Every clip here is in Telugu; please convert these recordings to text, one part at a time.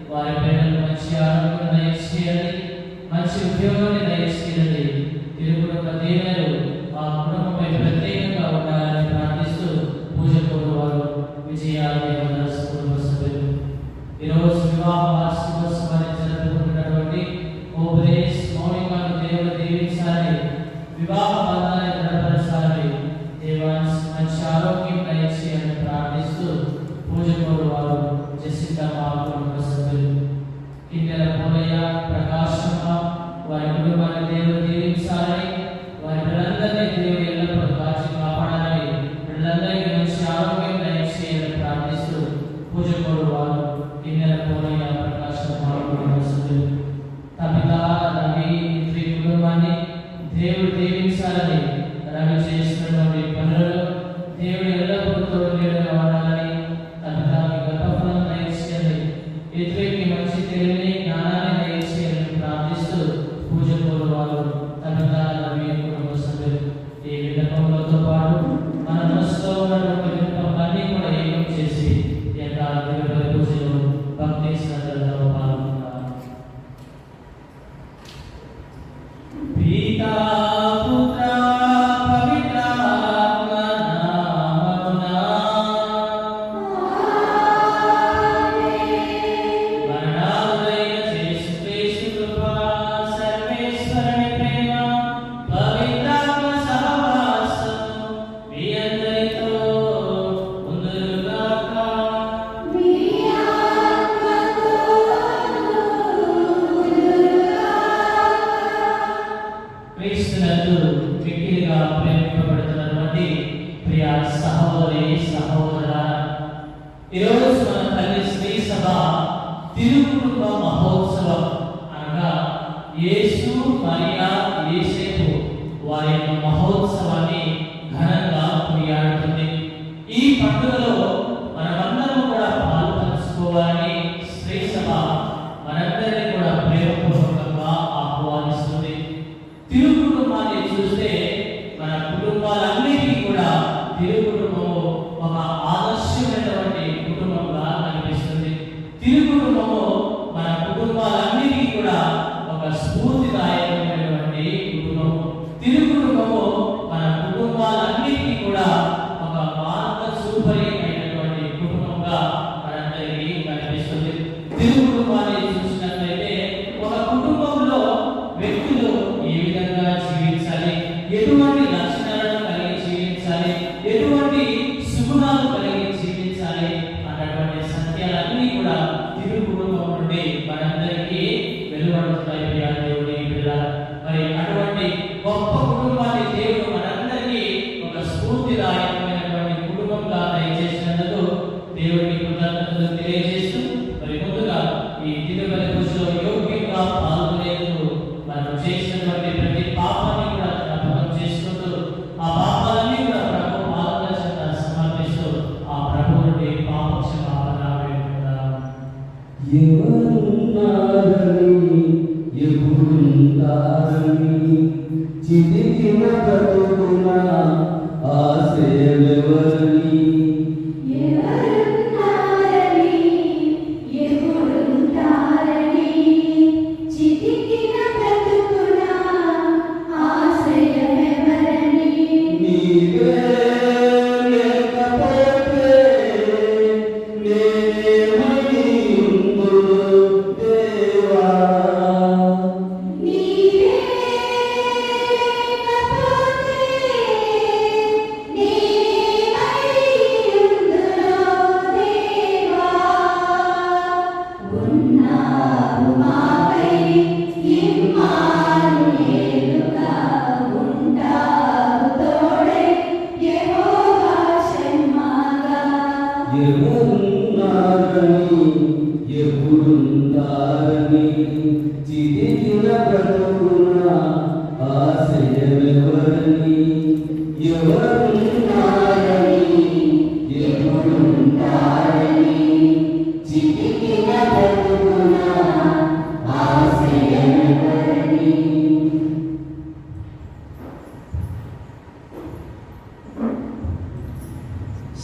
వారి పిల్లలు మంచి ఆరోగ్యం దయచేయాలి. మంచి ఉద్యోగాన్ని దయచేయండి. తిరుగుడు దీవెనలు ఆ కుటుంబంపై ప్రత్యేకంగా ఉండాలని ప్రార్థిస్తూ పూజ కోరువారు విజయాదేవదాస్ కుటుంబ సభ్యులు ఈరోజు వివాహ వార్షికోత్సవాన్ని జరుపుకుంటున్నటువంటి ఓబ్రేస్ మౌనికాను దేవుడు దీవించాలి, వివాహ బంధాన్ని దృఢపరచాలి, దేవాన్ని మంచి ఆరోగ్యం దయచేయాలని ప్రార్థిస్తూ పూజ కోరువారు జసికా మా కుటుంబ సభ్యులు కిన్నెల పోలయ్య ప్రకాశమ్మ వారి కుటుంబాన్ని దేవుడు దీవించాలని, వారి పిల్లలందరినీ దేవుడు ఎల్లప్పుడూ కాచి కాపాడాలని, పిల్లలందరికీ మంచి ఆరోగ్యం దయచేయాలని ప్రార్థిస్తూ పూజ కోరువారు కిన్నెల పోలయ్య ప్రకాశమ్మ కుటుంబ సభ్యులు తమిళ రవి ఇంటి కుటుంబాన్ని దేవుడు దీవించాలని, రవి చేసినటువంటి పనులలో దేవుడు ఎల్లప్పుడూ తోడుగా ఉండాలని, తమిళకి గర్భఫలం దయచేయాలి, ఇతరులకి మంచి తెలివిని జ్ఞానాన్ని దయచేయాలని ప్రార్థిస్తూ పూజ కోరువారు తమిళ రవి కుటుంబ సభ్యులు ఈ విన్నపములతో పాటు మన మనసులో ఉన్నటువంటి విన్నపాలన్నీ కూడా ఏకం చేసి దేవుడి పూజలో భక్తి శ్రద్ధలతో పాల్గొంటారు. పితా పుత్ర పవిత్రాత్మ నామమున మరణాలైన యేసుక్రీస్తు కృప, సర్వేశ్వరుని ప్రేమ, పవిత్రాత్మ సహవాసము మీ అందరితో ఉండునుగాక. క్రీస్తునందు మిక్కిలిగా ప్రేమింపబడుతున్నటువంటి ప్రియ సహోదరి సహోదరులారా, ఈరోజు మన తల్లి శ్రీ సభ తిరుకుటుంబ మహోత్సవం అనగా యేసు మరియా యేసేపు వారి యొక్క మహోత్సవాన్ని ఘనంగా కొనియాడుతుంది. ఈ పండుగలో మనమందరం కూడా పాల్పంచుకోవాలని శ్రీ సభ మనందరినీ కూడా ప్రేమపూర్వకంగా ఆహ్వానిస్తుంది. తిరు కుటుంబాన్ని చూస్తే మన కుటుంబాలన్నిటికీ కూడా తిరు కుటుంబము ఒక ఆదర్శమైనటువంటి కుటుంబంగా కనిపిస్తుంది. తిరు కుటుంబము మన కుటుంబాలన్నిటికీ కూడా ఒక స్ఫూర్తిదాయకమైనటువంటి కుటుంబం. తిరు కుటుంబము మన కుటుంబాలన్నిటికీ కూడా ఒక మార్గశూపరిమైనటువంటి కుటుంబంగా మనందరికీ కనిపిస్తుంది. తిరు కుటుంబాన్ని చూసినట్లయితే ఒక కుటుంబంలో వ్యక్తులు ఏ విధంగా జీవించాలి, ఎటువంటి లక్షణాలను కలిగి జీవించాలి, ఎటువంటి సుగుణాలు కలిగి జీవించాలి అన్నటువంటి సత్యాలన్నీ కూడా తిరు కుటుంబం నుండి మనందరికీ వెలువడుతున్నాయి. దేవుడి పిల్లలు, మరి అటువంటి గొప్ప కుటుంబాన్ని దేవుడు మనందరికీ ఒక స్ఫూర్తిదాయకమైనటువంటి కుటుంబంగా దయచేసినందుకు దేవుడికి కృతజ్ఞతలు తెలియజేస్తూ, మరి ముందుగా ఈ తిరుమల పూజలో యోగ్యంగా పాల్గొనేందుకు మనం చేసినటువంటి ప్రతి పాపాన్ని కూడా జ్ఞాపకం చేసుకుంటూ ఆ పాపాలన్నీ కూడా ప్రభు పాదల చెంత సమర్పిస్తూ ఆ ప్రభు నుండి పాప క్షమాపణ వేడుకుందాం. ఎవరున్నారని ఎప్పుడుంటారని చితికిన బ్రతుకున ఆశయమెవరని ఎప్పుడుంటారని చితికిన బ్రతుకున ఆశయమెవరని ఎవరున్నారని ఎప్పుడుంటారని చితికిన బ్రతుకున ఆశయమెవరని.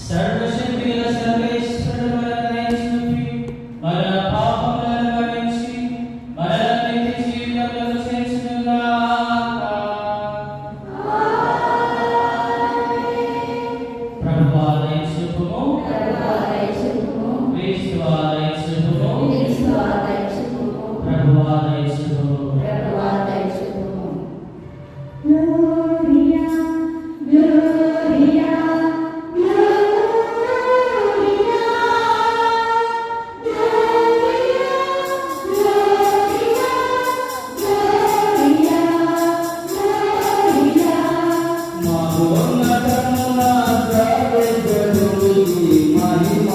సర్వశక్తిగల సర్వేశ్వరుడు మన పాపములను మన్నించి మనల్ని నిత్య జీవితంలో చేర్చును. క్రీస్తువా దయచూపుము, క్రీస్తువా దయచూపుము, ప్రభువా దయచూపుము. ప్రభువా దయచూపుము. Gloria Gloria Gloria Gloria Gloria Gloria మహోన్నతమున ప్రభువునికి మహిమ,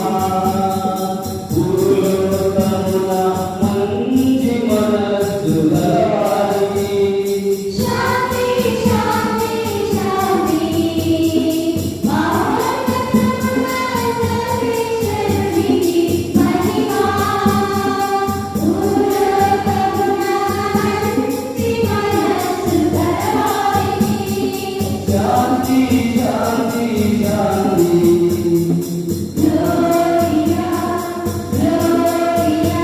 భూలోకమున మంచి మనస్సు గలవారికి శాంతి శాంతి శాంతి మహోన్నతమున సర్వేశ్వరునికి మహిమ, భూలోకమున మంచి మనస్సు గలవారికి శాంతి శాంతి శాంతి. గ్లోరియా గ్లోరియా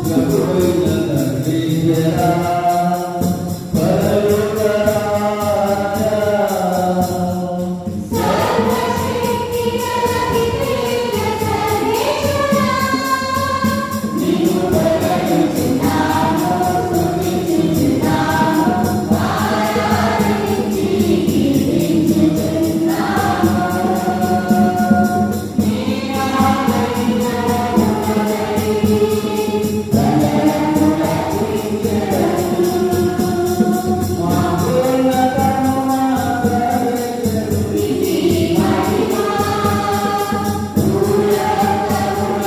ప్రభువైన తండ్రి జరా, పరలోక రాజా, సర్వశక్తి గల వివేక సర్వేశ్వరా నీవు ప్రకటించున్నాను, స్తుతించుచున్నాను, ఆరాధించి కీర్తించుచున్నాము. నీ మహోన్నతమున ప్రభువునికి మహిమ, భూలోకమున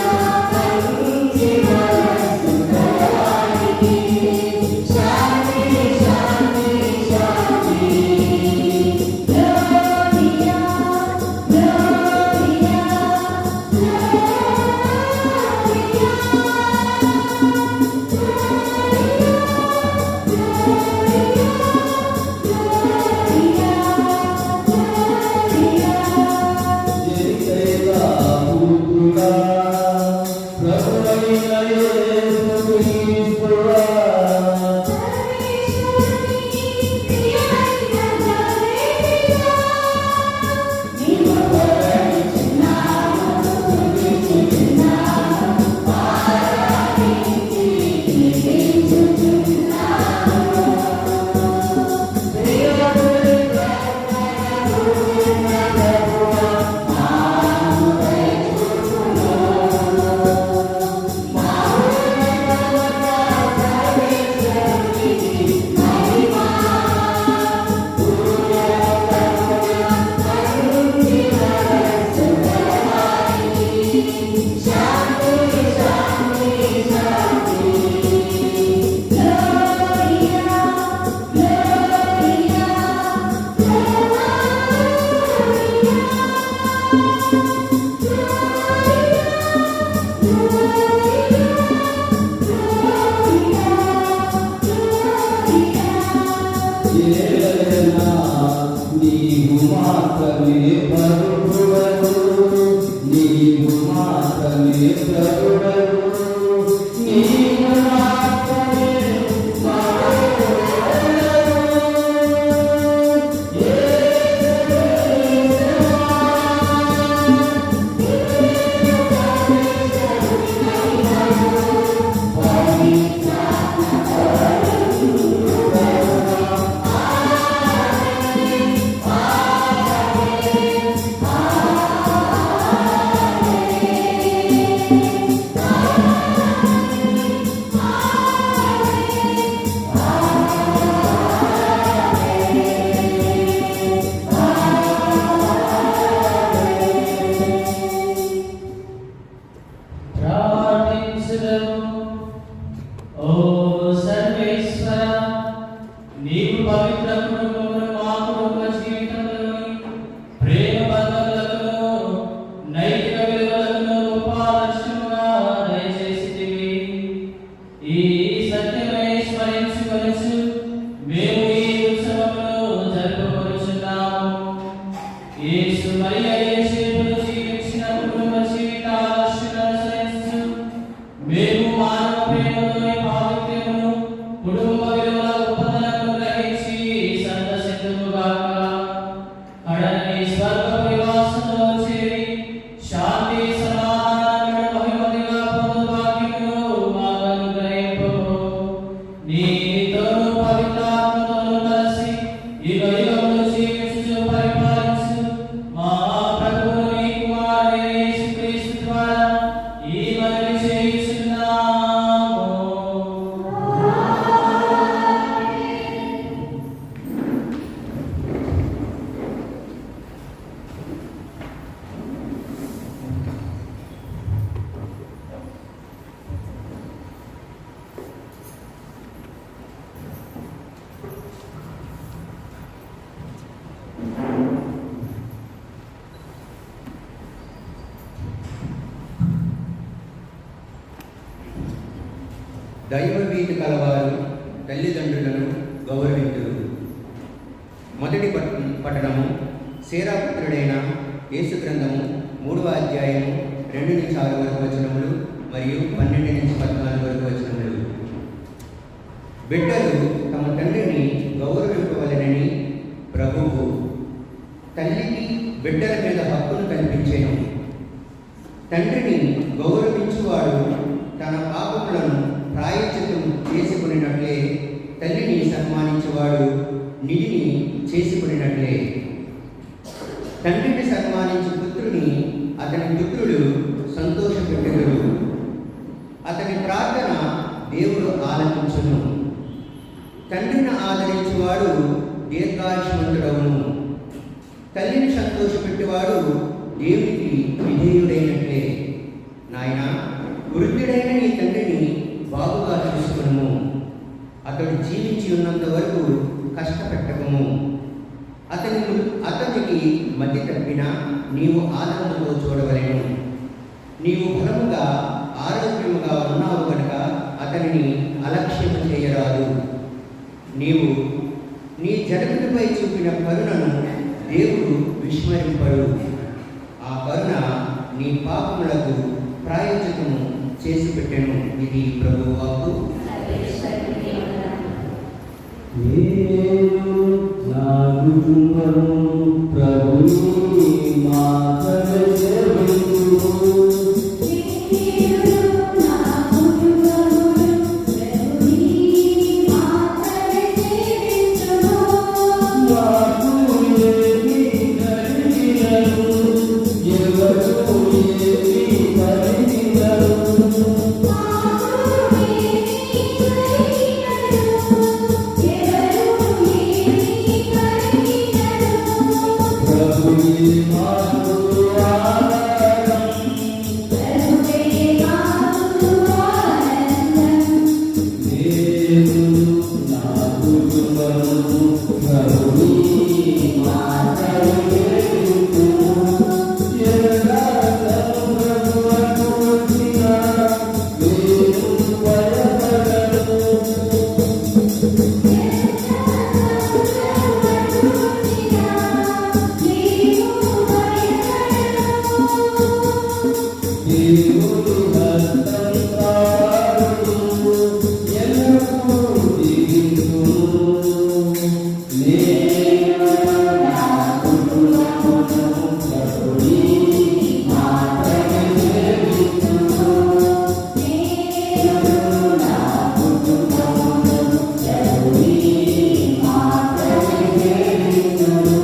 మంచి మనస్సు గలవారికి శాంతి శాంతి శాంతి. గ్లోరియా గ్లోరియా జనితైగా పుత్రుడా, ప్రభువైన యేసుక్రీస్తువా, ఏలైనా నీవు మాత్రమే ప్రభువను, నీవు మాత్రమే ప్రభువను, నీవు మాత్రమే ప్రార్థించుదము. ఓ సర్వేశ్వర, నీవు పవిత్ర కుటుంబమును మా కుటుంబ జీవితంలోని ప్రేమ బంధములను నైతిక విలువలను ఉపాదర్శముగా దయచేసితివి. ఈ సత్యమై స్మరించుకొనుచు మేము ఈ ఉత్సవమును జరుపుకొనుచున్నాము. యేసు మరియ యేసేపులు జీవించిన కుటుంబ జీవితాలను అనుసరిస్తూ మేము దైవభీతి కలవారు తల్లిదండ్రులను గౌరవింతురు. మొదటి పట్టణము శేరాపుత్రుడైన యేసు గ్రంథము 3వ అధ్యాయము 2 నుంచి 6 వరకు వచనములు మరియు 12 నుంచి 14 వరకు వచనములు. బిడ్డలు తమ తండ్రిని గౌరవింపవలెనని ప్రభువు తల్లికి బిడ్డల మీద హక్కును కల్పించెను. తండ్రిని గౌరవించువాడు తన పాపములను ప్రాయశ్చిత్తం చేసుకునేటట్లే తల్లిని సన్మానించేవాడు నిధిని చేసుకునేటట్లే. తండ్రిని సన్మానించే పుత్రుని అతని పుత్రులు సంతోషపెట్టెదరు. అతని ప్రార్థన దేవుడు ఆలకించును. తండ్రిని ఆదరించేవాడు దీర్ఘాయుష్మంతుడవును. తల్లిని సంతోషపెట్టేవాడు దేవునికి విధేయుడైనట్లే. నాయన, వృద్ధుడైన నీ తండ్రిని బాగుగా చూసుకును. అతడు జీవించి ఉన్నంత వరకు కష్టపెట్టకము. అతనికి మతి తప్పినా నీవు ఆనందంతో చూడవలెను. నీవు బలముగా ఆరోగ్యముగా ఉన్నావు కనుక అతనిని అలక్ష్యము చేయరాదు. నీవు నీ జనకుడిపై చూపిన కరుణను దేవుడు విస్మరింపడు. ఆ కరుణ నీ పాపములకు ప్రాయశ్చిత్తము చేసి పెట్టెను. ఇది ప్రభువు వాక్కు. నేను నా కుటుంబము ప్రభుని మాత్రమే సేవించును. నాకు ఏమీ కలిగినను, ఎవరు ఏమీ కలిగినను. ప్రభుని మాటకు ఆధారం, నేను నా కుటుంబము ప్రభుని మాటకు సేవించును. ఎల్లకాలము ప్రభువుకు వచ్చిన నేను భయపడను. దేవుని హస్తం కాపాడును, ఎల్లప్పుడూ దీవించును. నేను నా కుటుంబమును ప్రభుని మాత్రమే సేవించును. నేను నా కుటుంబమును ప్రభుని మాత్రమే సేవించును.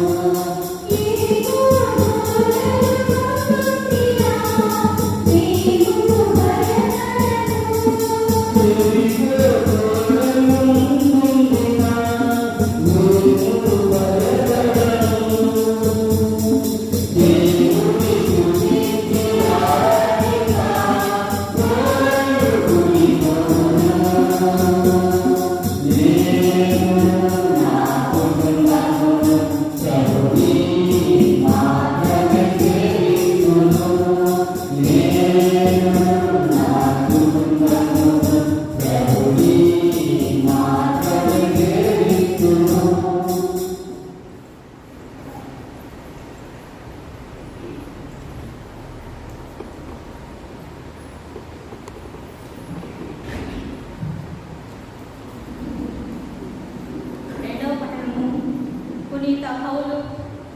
పునీత పౌలు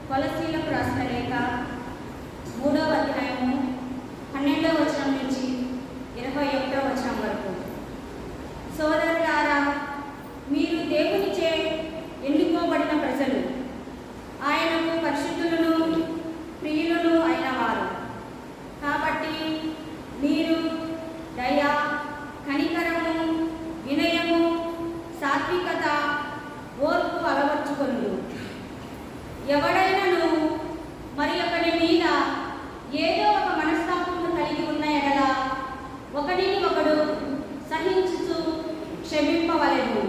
కొలసీలకు రాసిన లేఖ 3వ అధ్యాయము 12వ వచనం నుంచి 21వ వచనం వరకు. సోదరులారా, మీరు దేవునిచే ఎన్నుకోబడిన ప్రజలు, ఆయనకు పరిశుద్ధులను ప్రియులను అయిన వారు. కాబట్టి మీరు దయ, కనికరము, వినయము, సాత్వికత, ఓర్పు అలవర్చుకొను. ఎవడైనను మరి ఒకరి మీద ఏదో ఒక మనస్తాపము కలిగి ఉన్న ఎడల ఒకరిని ఒకడు సహించుచు క్షమింపవలెను.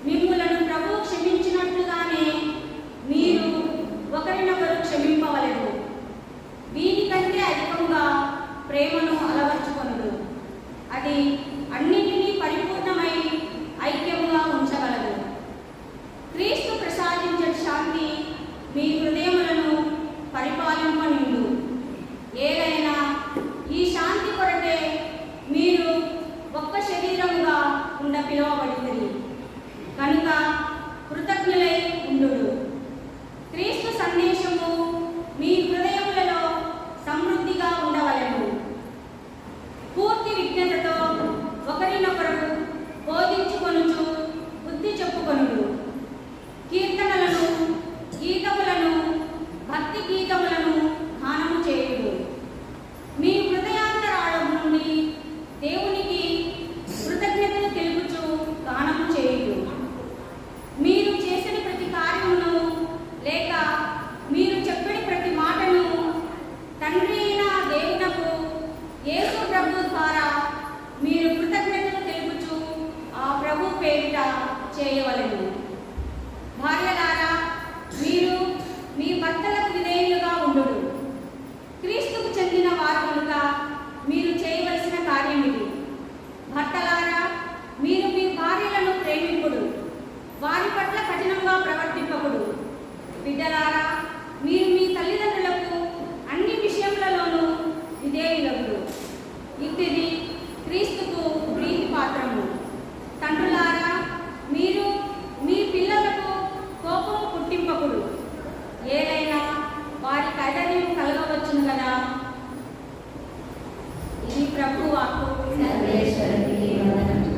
మిమ్ములను ప్రభువు క్షమించినట్లుగానే మీరు ఒకరినొకరు క్షమింపవలెను. వీనికంటే అధికంగా ప్రేమను అలవర్చుకొనుడు. అది అన్నిటినీ పిలువబడింది. కనుక కృతజ్ఞులై ఉండుడు. క్రీస్తు సందేశము మీ హృదయములలో సమృద్ధిగా ఉండవలెను. పూర్తి విజ్ఞతతో ఒకరినొకరు బోధించుకొనుచు బుద్ధి చెప్పుకొనుడు. కీర్తనలను, గీతములను, భక్తి గీతములను గానము చేయుడు. మీ హృదయాంతరాళము నుండి దేవునికి కృతజ్ఞతలు తెలుపుచు గానము చేయుడు. మీరు చేసిన ప్రతి కార్యమును లేక మీరు చెప్పిన ప్రతి మాటను తండ్రి అయిన దేవునకు యేసు ప్రభు ద్వారా మీరు కృతజ్ఞతలు తెలుపుచు ఆ ప్రభు పేరిట చేయవలెను. భార్యలారా, మీరు మీ భర్తలకు విధేయులుగా ఉండుడు. క్రీస్తుకు చెందిన వారు కనుక మీరు చేయవలసిన కార్యం ఇది. భర్తలారా, మీరు మీ భార్యలను ప్రేమింపుడు, వారి పట్ల కఠినంగా ప్రవర్తింపకుడు. బిడ్డలారా, మీరు మీ తల్లిదండ్రులకు అన్ని విషయములలోనూ విధేయులగుడు. ఇట్టిది క్రీస్తుకు ప్రీతి పాత్రము. తండ్రులారా, మీరు మీ పిల్లలకు కోపం పుట్టింపకుడు, ఏదైనా వారి కైదర్యం కలగవచ్చును కదా. ఇది ప్రభు వాక్కు. సర్వేశ్వరునికి వందనములు.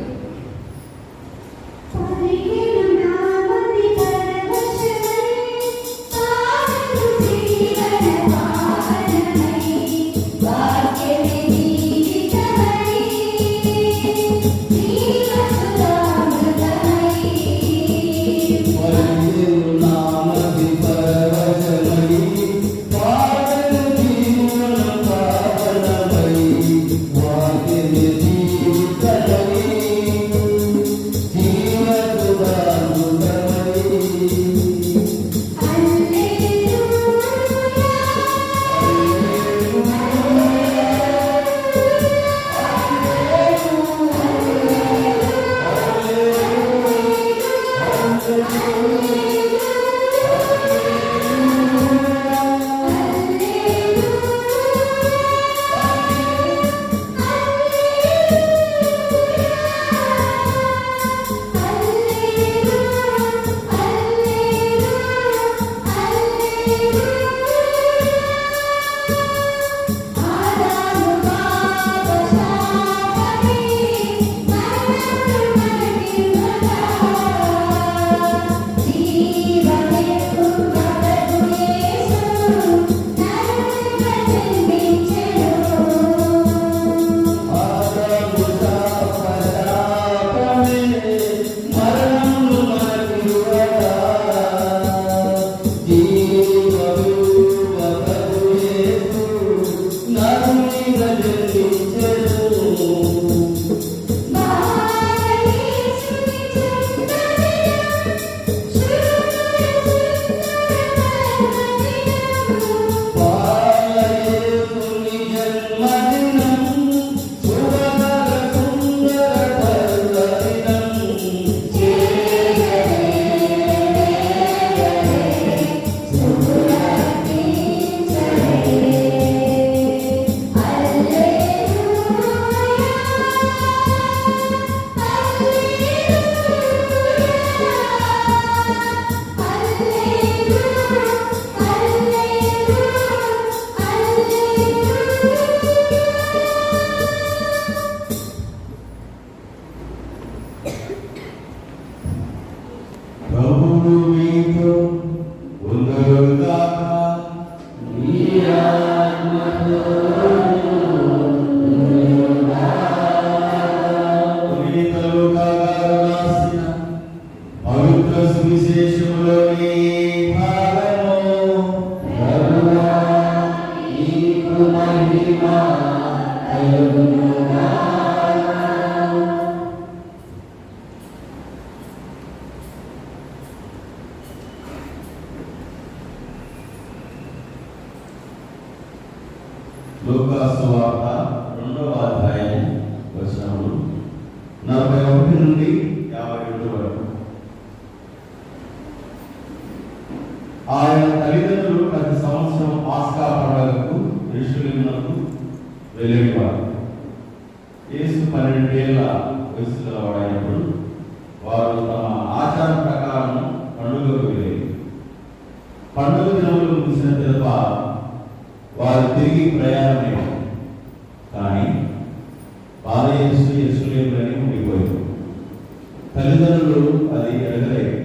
లూకా సువార్త 2వ అధ్యాయం వచనములు 41 నుండి 52 వరకు. ఆయన తల్లిదండ్రులు ప్రతి సంవత్సరం పాస్కా పండుగకు యెరూషలేమునకు వెళ్ళేవారు. యేసు 12 ఏళ్ల వయసు గలవాడైనప్పుడు వారు తమ ఆచారం ప్రకారం పండుగకు వెళ్ళేది. పండుగ దినములు ముగిసిన పిదప వారు తిరిగి ప్రయాణమయ్యారు. కానీ బాలయేసు యెరూషలేములోనే ఉండిపోయారు. తల్లిదండ్రులు అది ఎరగలేదు.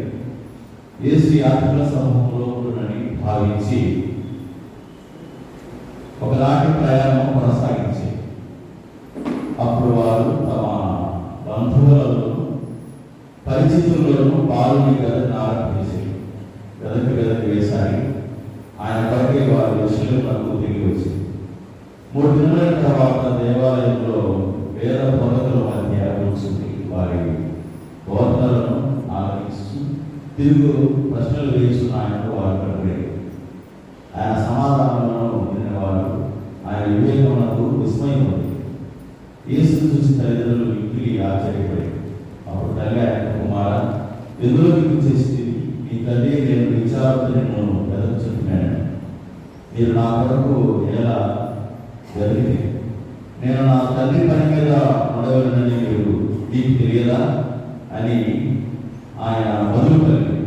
యేసు యాత్రికుల సమూహంలో ఉండునని భావించి ఒకనాటి ప్రయాణం కొనసాగించి అప్పుడు వారు తమ బంధువులను పరిచితులను బాలుని గదని ఆరంభించి గదకి వేశారు. ఆయన కొరకే వారు యెరూషలేమునకు తిరిగి వచ్చింది. 3 దినాల తర్వాత దేవాలయంలో వేద బోధకుల మధ్య కూర్చుంది. వారి బోధనలను ఆలకిస్తూ తిరుగు ప్రశ్నలు వేస్తున్న ఆయనకు వారు కనబడేది. ఆయన సమాధానాలను వినేవారు. ఆయన వివేకమునకు విస్మయం ఉంది. యేసును చూసి తల్లిదండ్రులు మిక్కిలి ఆశ్చర్యపడి అప్పుడు తల్లి ఆయన కుమారా, ఎందులో మీకు చేసి మీ తల్లి నేను విచారంతో నేను ఎదుర్కొంటున్నాను. మీరు నా కొరకు ఎలా జరిగింది? నేను నా తల్లి పని మీద ఉండవలనని మీకు తెలియదా అని ఆయన బదులు పలికి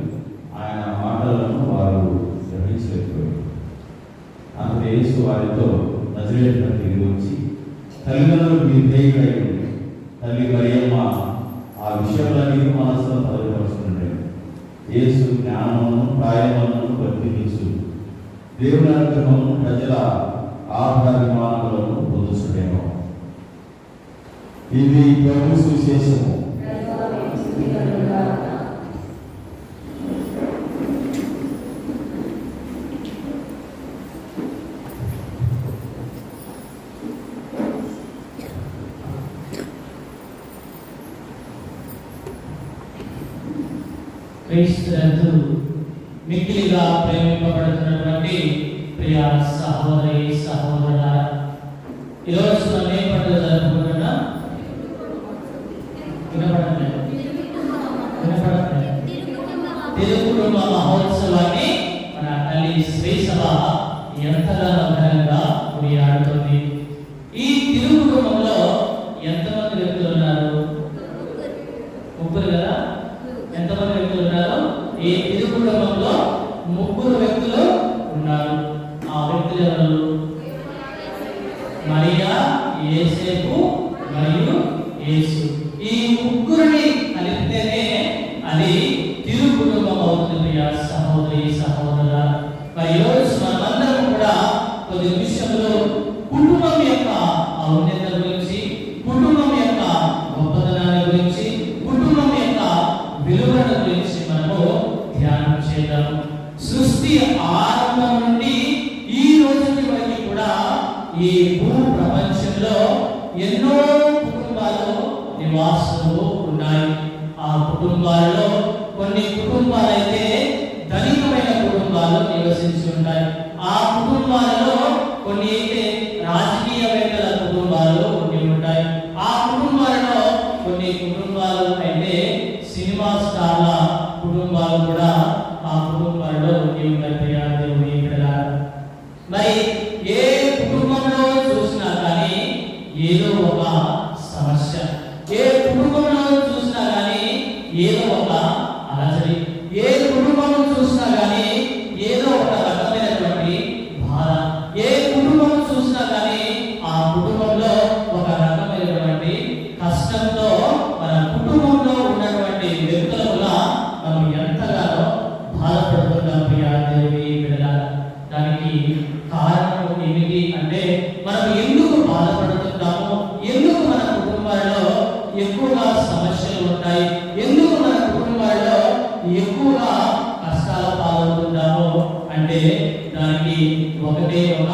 ఆయన మాటలను వారు గ్రహించలేకపోయారు. అప్పుడు యేసు వారితో నజరేతుకు తిరిగి వచ్చి తల్లిదండ్రులు మీ ధైర్యమై తల్లి మరియమ్మ ఆ విషయాలన్నీ మనసులో పదవిపరుచుకుంటాడు. యేసు జ్ఞానమును ప్రాయములను వర్తించు దేవుని అనుగ్రహము ప్రజల ఆధారమానములను పొందుతుండేమో. ఇది ప్రభు సువిశేషము. క్రీస్తునందు మిక్కిలిగా ప్రేమింపబడుతున్నటువంటి ప్రియ సహోదరి సహోదరులారా, ఈరోజు మనం ఏ పండుగ జరుపుకుంటున్నా? వినపడట్లేదు. తిరుకుటుంబ మహోత్సవాన్ని మన తల్లి శ్రీసభ ఎంతగానో ఘనంగా కొనియాడుతుంది. ఈ తిరుకుటుంబంలో ఎంతమంది వ్యక్తులు ఉన్నారు? 3 కదా? ఎంతమంది వ్యక్తులు ఉన్నారు? ఈ తిరుకుటుంబంలో 3 వ్యక్తులు ఉన్నారు. ఆ వ్యక్తులు ఎవరు? మరియా, యేసేపు మరియు యేసు. ఈ 3ని కలిపితేనే అది తిరు కుటుంబం అవుతుంది. ప్రియ సహోదరి సహోదరుల, మరి ఈరోజు మనమందరం కూడా కొద్ది నిమిషంలో కుటుంబం యొక్క ఔన్నత్యం గురించి, కుటుంబం యొక్క గొప్పతనాన్ని గురించి, కుటుంబం యొక్క విలువల గురించి మనము ధ్యానం చేద్దాం. సృష్టి ఆరంభం నుండి ఈ రోజుకి వరకు కూడా ఈ భూ ప్రపంచంలో ఎన్నో కుటుంబాలు నివాసులు ఉన్నాయి. ఆ కుటుంబాలలో కొన్ని కుటుంబాలైతే ధనికమైన కుటుంబాలు నివసించి ఉంటాయి. ఆ కుటుంబాలలో కొన్ని అయితే రాజకీయవేత్తల కుటుంబాలు ఉండి ఉంటాయి. ఆ కుటుంబాలలో కొన్ని కుటుంబాలు అయితే సినిమా స్టార్ల కుటుంబాలు కూడా ఆ కుటుంబాలలో ఉండి ఉంటాయి. దేవుని పిల్లలారా, మరి ఏ కుటుంబంలో చూసినా కానీ ఏదో ఒక సమస్య, ఏ కుటుంబంలో చూసినా కానీ ఏదో ఒక అలజడి, ఏ కుటుంబం చూసినా కానీ ఏదో ఒక రకమైనటువంటి బాధ, ఏ కుటుంబం చూసినా కానీ ఆ కుటుంబంలో ఒక రకమైనటువంటి కష్టంతో మన కుటుంబంలో ఉన్నటువంటి వ్యక్తుల వల్ల మనం ఎంతగానో బాధపడుతున్నాం. ప్రియ దేవుని బిడ్డలారా, దానికి కారణం ఏమిటి అంటే మనం ఎందుకు బాధపడుతున్నాము, ఎందుకు మన కుటుంబాల్లో ఎక్కువగా సమస్యలు ఉంటాయి, ఎందుకు మన కుటుంబాల్లో ఎక్కువగా కష్టాల పాల్గొంటున్నాము అంటే దానికి ఒకటే ఒక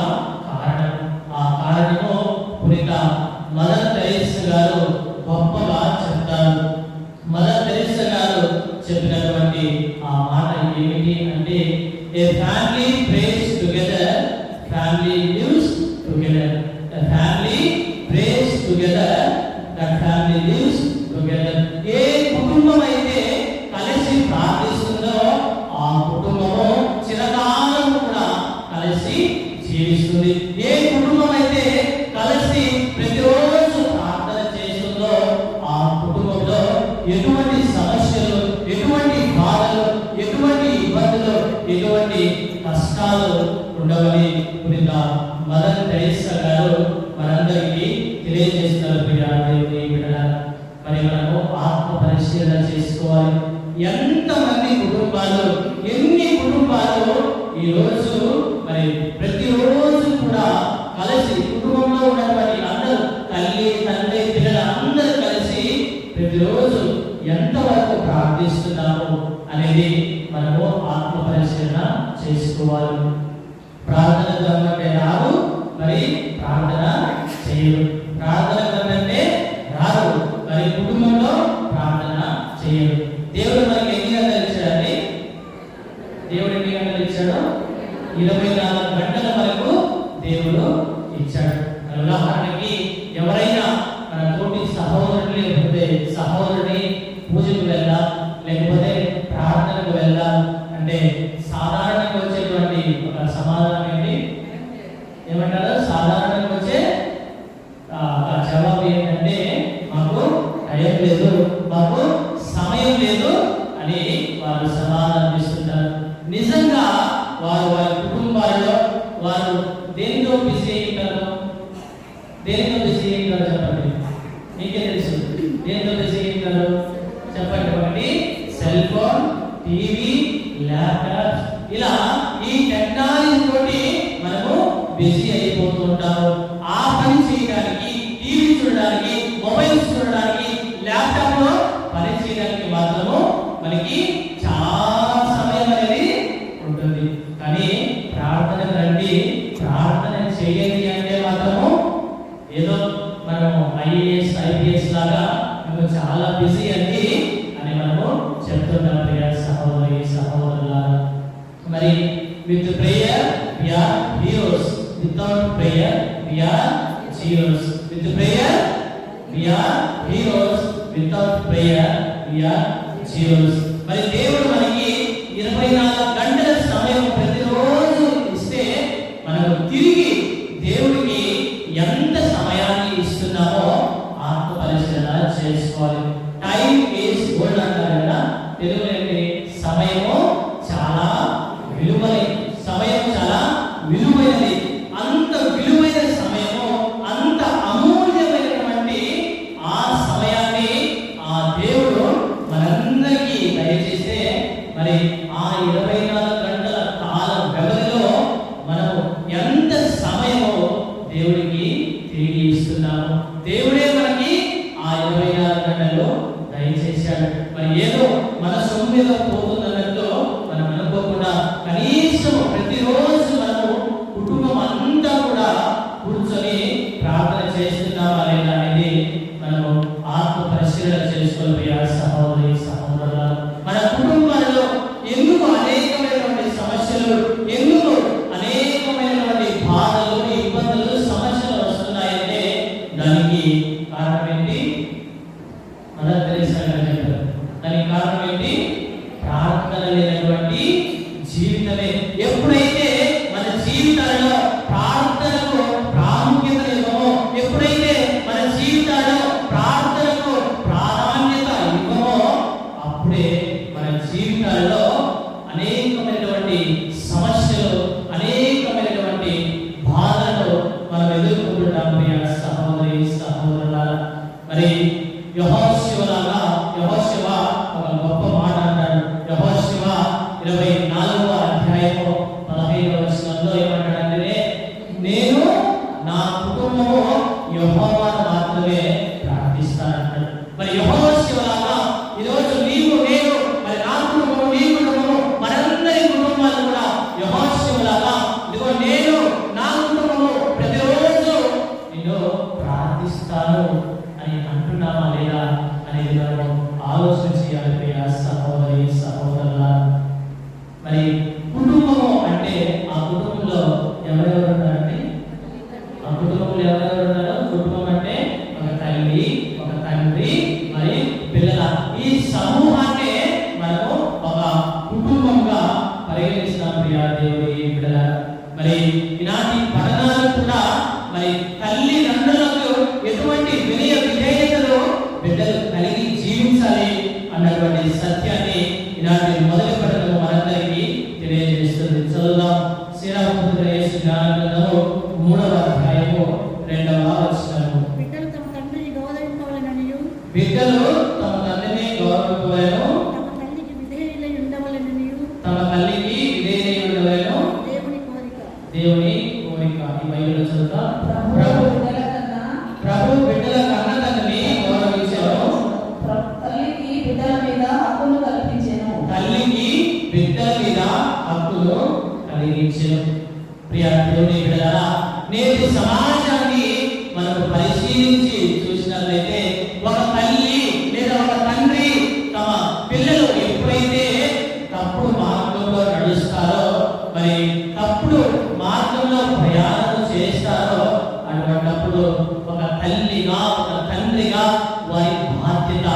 కారణం. ఆ కారణము పునీత మదర్ తెరేసా గారు గొప్పగా చెప్తారు. మదర్ తెరేసా గారు చెప్పినటువంటి ఆ మాట ఏమిటి అంటే, a family prays together, family lives together. A family prays together, that family lives together. ఏ కుటుంబం అయితే కలిసి ప్రార్థిస్తుందో ఆ కుటుంబము చిరకాలం కూడా కలిసి జీవిస్తుంది. ఏ కుటుంబం అయితే కలిసి ప్రతిరోజు ప్రార్థన చేస్తుందో చేసుకోవాలని పునీత మదర్ తెరేసా గారు మనందరికీ తెలియజేస్తున్నారు. ప్రియ దేవుని బిడ్డలారా, మరి మనము ఆత్మ పరిశీలన చేసుకోవాలి. ఎంతమంది కుటుంబాలు, ఎన్ని కుటుంబాలు ఈ రోజు మరి ప్రతిరోజు కూడా కలిసి కుటుంబంలో ఉన్నటువంటి అందరూ తల్లి తండ్రి పిల్లలు అందరూ కలిసి ప్రతిరోజు ఎంతవరకు ప్రార్థిస్తున్నాము అనేది మనము ఆత్మ పరిశీలన చేసుకోవాలి. ప్రార్థన గమ్మంటే రారు, మరి ప్రార్థన చేయరు. ప్రార్థన గమ్మంటే రారు, మరి కుటుంబంలో ప్రార్థన చేయరు. దేవుడు మనకి ఎన్ని గంటలు ఇచ్చాడండి? దేవుడు ఎన్ని గంటలు ఇచ్చాడు? 24 గంటల వరకు దేవుడు ఇచ్చాడు. ఉదాహరణకి ఎవరైనా మన తోటి సహోదరుని లేకపోతే సహోదరుని పూజకు వెళ్ళా లేకపోతే ప్రార్థనకు వెళ్ళా అంటే సాధారణంగా వచ్చేటువంటి ఒక సమాధానం ఏంటి? ఏమంటారు? సాధారణంగా వచ్చే జవాబు ఏంటంటే మాకు టైం లేదు, మాకు సమయం లేదు అని వారు సమాధానం ఇస్తుంటారు. నిజంగా వారు వారి కుటుంబాల్లో వారు దేనితో బిజీ అయ్యింటారు? దేనితో బిజీ అయ్యింటారు చెప్పండి. మీకే తెలుసు దేనితో బిజీ అయ్యింటారు చెప్పండి. ఒకటి సెల్ ఫోన్, టీవీ, ల్యాప్టాప్, ఇలా ఈ టెక్నాలజీ తోటి మనము బిజీ అయిపోతూ ఉంటాము. ఆ పని చేయడానికి, టీవీ చూడడానికి, మొబైల్స్ చూడడానికి, ల్యాప్టాప్ లో పని చేయడానికి మాత్రము మనకి చాలా సమయం అనేది ఉంటుంది. కానీ ప్రార్థన రండి, ప్రార్థన చేయండి అంటే మాత్రము ఏదో మనము ఐఏఎస్ ఐపీఎస్ లాగా మేము చాలా బిజీ అండి అని మనము చెప్తున్నాం. ప్రియ సహోదరి సహోదరులారా, మరి with prayer we are heroes, without prayer we are zeros. With prayer we are heroes, without prayer we are zeros. మరి దేవుడు మనకి 24 గంటల సమయం ప్రతిరోజు ఇస్తే మనము తిరిగి దేవుడికి ఎంత సమయాన్ని ఇస్తున్నామో ఆత్మ పరిశీలన చేసుకోవాలి. టైం ఈజ్ గోల్డ్ అంటారు కదా, తెలుగులో ఏంటి? సమయము చాలా విలువైనది. సమయం చాలా విలువైనది. అంత విలువైన సమయము, అంత అమూల్యమైనటువంటి ఆ సమయాన్ని ఆ దేవుడు మనందరికీ దయచేస్తే మరి ఆ 24 గంటల కాల వ్యవధిలో మనము ఎంత సమయమో దేవుడికి తిరిగి ఇస్తున్నాము. దేవుడే మనకి ఆ 24 గంటల్లో దయచేశాడు. మరి ఏదో మన సొమ్మిలో పోతుందన్నట్టు మనం అనుకోకుండా కనీసం ప్రతిరోజు మనము కుటుంబం అంతా కూడా కూర్చొని ప్రార్థన చేస్తున్నామా లేదా అనేది మనము ఆత్మ పరిశీలన చేసుకోవాలి. సహోదరి సహోదరుల, మన కుటుంబాలలో ఎందుకు అనేకమైనటువంటి సమస్యలు, ఎందుకు అనేకమైనటువంటి బాధలు, ఇబ్బందులు, సమస్యలు వస్తున్నాయంటే దానికి కారణం ఏంటి? మదర్ తెరేసా గారు చెప్పారు. దానికి కారణం ఏంటి? ప్రార్థన లేనటువంటి జీవితమే. ఎప్పుడైతే మన జీవితాలలో ప్రార్థనకు ప్రాముఖ్యత ఇవ్వమో, ఎప్పుడైతే మన జీవితాలలో ప్రార్థనకు ప్రాధాన్యత ఇవ్వమో, అప్పుడే మన జీవితాలలో అనేకమైనటువంటి సమస్యలు, అనేకమైనటువంటి బాధలు మనం ఎదుర్కొంటున్నాం. ప్రియ సహోదరి సహోదరులారా, మరి యెహోషువ ఒక గొప్ప మాట అంటాడు. యెహోషువ 24వ అధ్యాయము 15వ వచనంలో ఏమంటాడంటే, నేను నా కుటుంబము యెహోవాను మాత్రమే ప్రార్థిస్తానంటాడు. మరి యెహోషువలాగా ఈరోజు నీవు నేను, మరి నా కుటుంబము, నీ కుటుంబము, మనందరి కుటుంబాలు కూడా యెహోషువలాగా ఇదిగో నేను నా కుటుంబము ప్రతిరోజు నిన్ను ప్రార్థిస్తాను అని అంటున్నామా లేదా అనేది మనం ఆలోచన చేయాలి. ప్రియ సహోదరి సహోదరుల, మరి కుటుంబము అంటే ఆ కుటుంబంలో ఎవరెవరు ఉన్నారండి? ఆ కుటుంబంలో ఎవరెవరు ఉన్నారు? కుటుంబం అంటే ఒక తల్లి, ఒక తండ్రి, మరి పిల్లల, ఈ సమూహాన్ని మనము ఒక కుటుంబంగా పరిగణిస్తాం. ప్రియ దేవుడి బిడ్డల, మరి ఈనాటి పఠనాలు కూడా మరి తల్లిదండ్రులకు ఎటువంటి వినయ విధేయతలు బిడ్డలు కలిగి జీవించాలి అన్నటువంటి సత్యాన్ని ఈనాటి మొదటి పఠనం మనందరికీ తెలియజేస్తుంది. చదువుదాం. శ్రీరామచంద్ర యేసు గౌరవింపవలెను, తమ తల్లికి విధేయులై ఉండవలెనని తమ తల్లికి విధేయులై ఉండవలెను, దేవుని కోరిక. దేవుని కోరిక. ఈ బైబిల్ చదువుతా. ప్రభు బిడ్డల కన్నా ప్రభు బిడ్డల కన్న తండ్రిని గౌరవించాను, తల్లికి బిడ్డల మీద హక్కును కల్పించెను. తల్లికి బిడ్డల మీద హక్కులు కలిగించెను. ప్రియ దేవుని బిడ్డలారా, నేటి సమాజాన్ని మనకు పరిశీలించి చూసినట్లయితే ఒక తల్లి లేదా ఒక తండ్రి తమ పిల్లలు ఎప్పుడైతే తప్పుడు మార్గంలో నడుస్తారో, మరి తప్పుడు మార్గంలో ప్రయాణం చేస్తారో, అటువంటిప్పుడు ఒక తల్లిగా ఒక తండ్రిగా వారి బాధ్యత,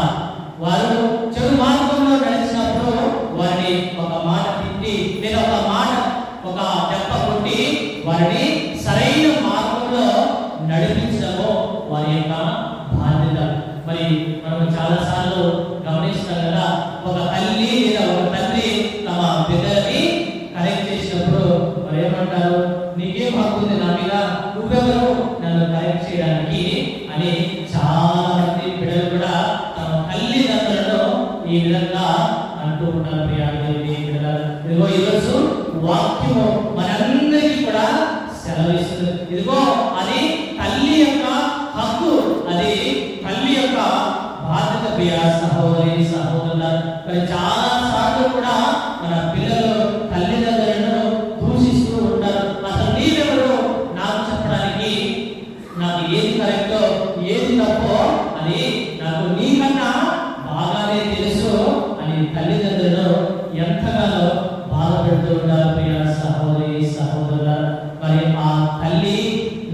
వారు చెడు మార్గంలో నడిచినప్పుడు వారిని ఒక మాట తిట్టి లేదా ఒక దెబ్బ కొట్టి వారిని సరైన మార్గంలో నడిపించడము వారి యొక్క బాధ్యత. మరి మనం చాలా సార్లు గమనిస్తాం కదా, ఒక తల్లి లేదా ఒక తండ్రి తమ బిడ్డలని కరెక్ట్ చేసినప్పుడు మరి ఏమంటారు, నీకేం హక్కు ఉంది నా మీద, నువ్వెవరు నన్ను కరెక్ట్ చేయడానికి అని చాలా మంది బిడ్డలు కూడా తమ తల్లిదండ్రులను ఈ విధంగా అంటూ ఉంటారు. ఇదిగో ఈరోజు వాక్యము మనందరికీ కూడా సెలవిస్తుంది. ఇదిగో అది తల్లి యొక్క హక్కు, అది తల్లి యొక్క బాధ్యత. ప్రియ సహోదరి సహోదరుల, మరి చాలా సార్లు కూడా మన పిల్లలు తల్లిదండ్రులను దూషిస్తూ ఉంటారు. అసలు నీవెవరు నాకు చెప్పడానికి, నాకు ఏది కరెక్టో ఏది తప్పో అది నాకు నీకన్నా బాగానే తెలుసు అని తల్లిదండ్రులను ఎంతగానో బాధ పెడుతూ ఉంటారు. ప్రియ సహోదరి సహోదరుల, మరి ఆ తల్లి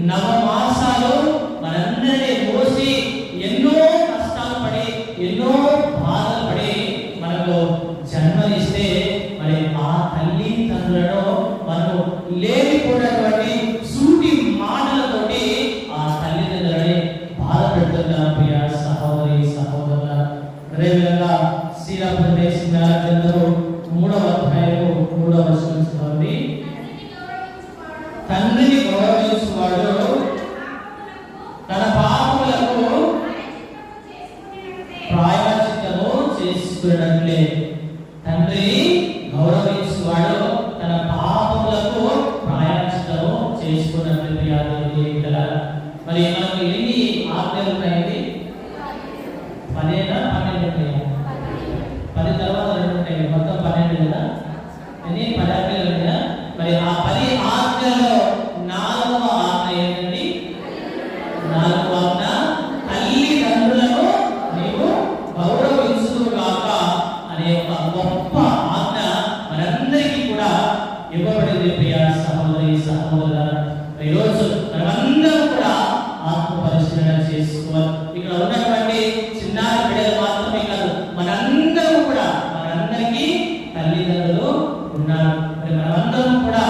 నవమాసాలు మనందరినీ మోసి ఎన్నో కష్టాలు పడి ఎన్నో బాధలు పడి మనకు జన్మనిస్తే మరి ఆ తల్లి తండ్రులను మనము లేనిపోయినటువంటి సూటి మాటలతోటి ఆ తల్లిదండ్రులని బాధ పెడుతున్నారు. ప్రియ సహోదరి సహోదరుల, అదేవిధంగా శ్రీరామదేశ గ్రంథము 3వ అధ్యాయము 3వ వచనం చదవండి. తండ్రిని గౌరవించువాడు తన పాపములకు ప్రాయశ్చిత్తము చేసుకున్నట్లే. తండ్రిని గౌరవించువాడు తన పాపములకు ప్రాయశ్చిత్తము చేసుకున్నట్లే. మరి మనకు ఎన్ని ఆజ్ఞలు ఉన్నాయండి? 10 12 10 తర్వాత 2 ఉంటాయి, మొత్తం 12 కదా. ఎన్ని 10 ఆజ్ఞలు ఉన్నాయా? మరి ఆ 10 ఆజ్ఞలలో 4వ ఆజ్ఞ ఏంటండి? 4వ ఆజ్ఞ తల్లిదండ్రులను నీవు గౌరవించుగాక అనే ఒక గొప్ప ఆజ్ఞ మనందరికీ కూడా ఇవ్వబడింది. ప్రియ సహోదరి సహోదరుల, ఈరోజు మనమందరం కూడా ఆత్మ పరిశీలన చేసుకోవాలి. ఇక్కడ ఉన్నటువంటి చిన్నారి బిడ్డలు మాత్రమే కాదు, మనందరం కూడా మనందరికీ తల్లిదండ్రులు ఉన్నారు. మరి మనమందరం కూడా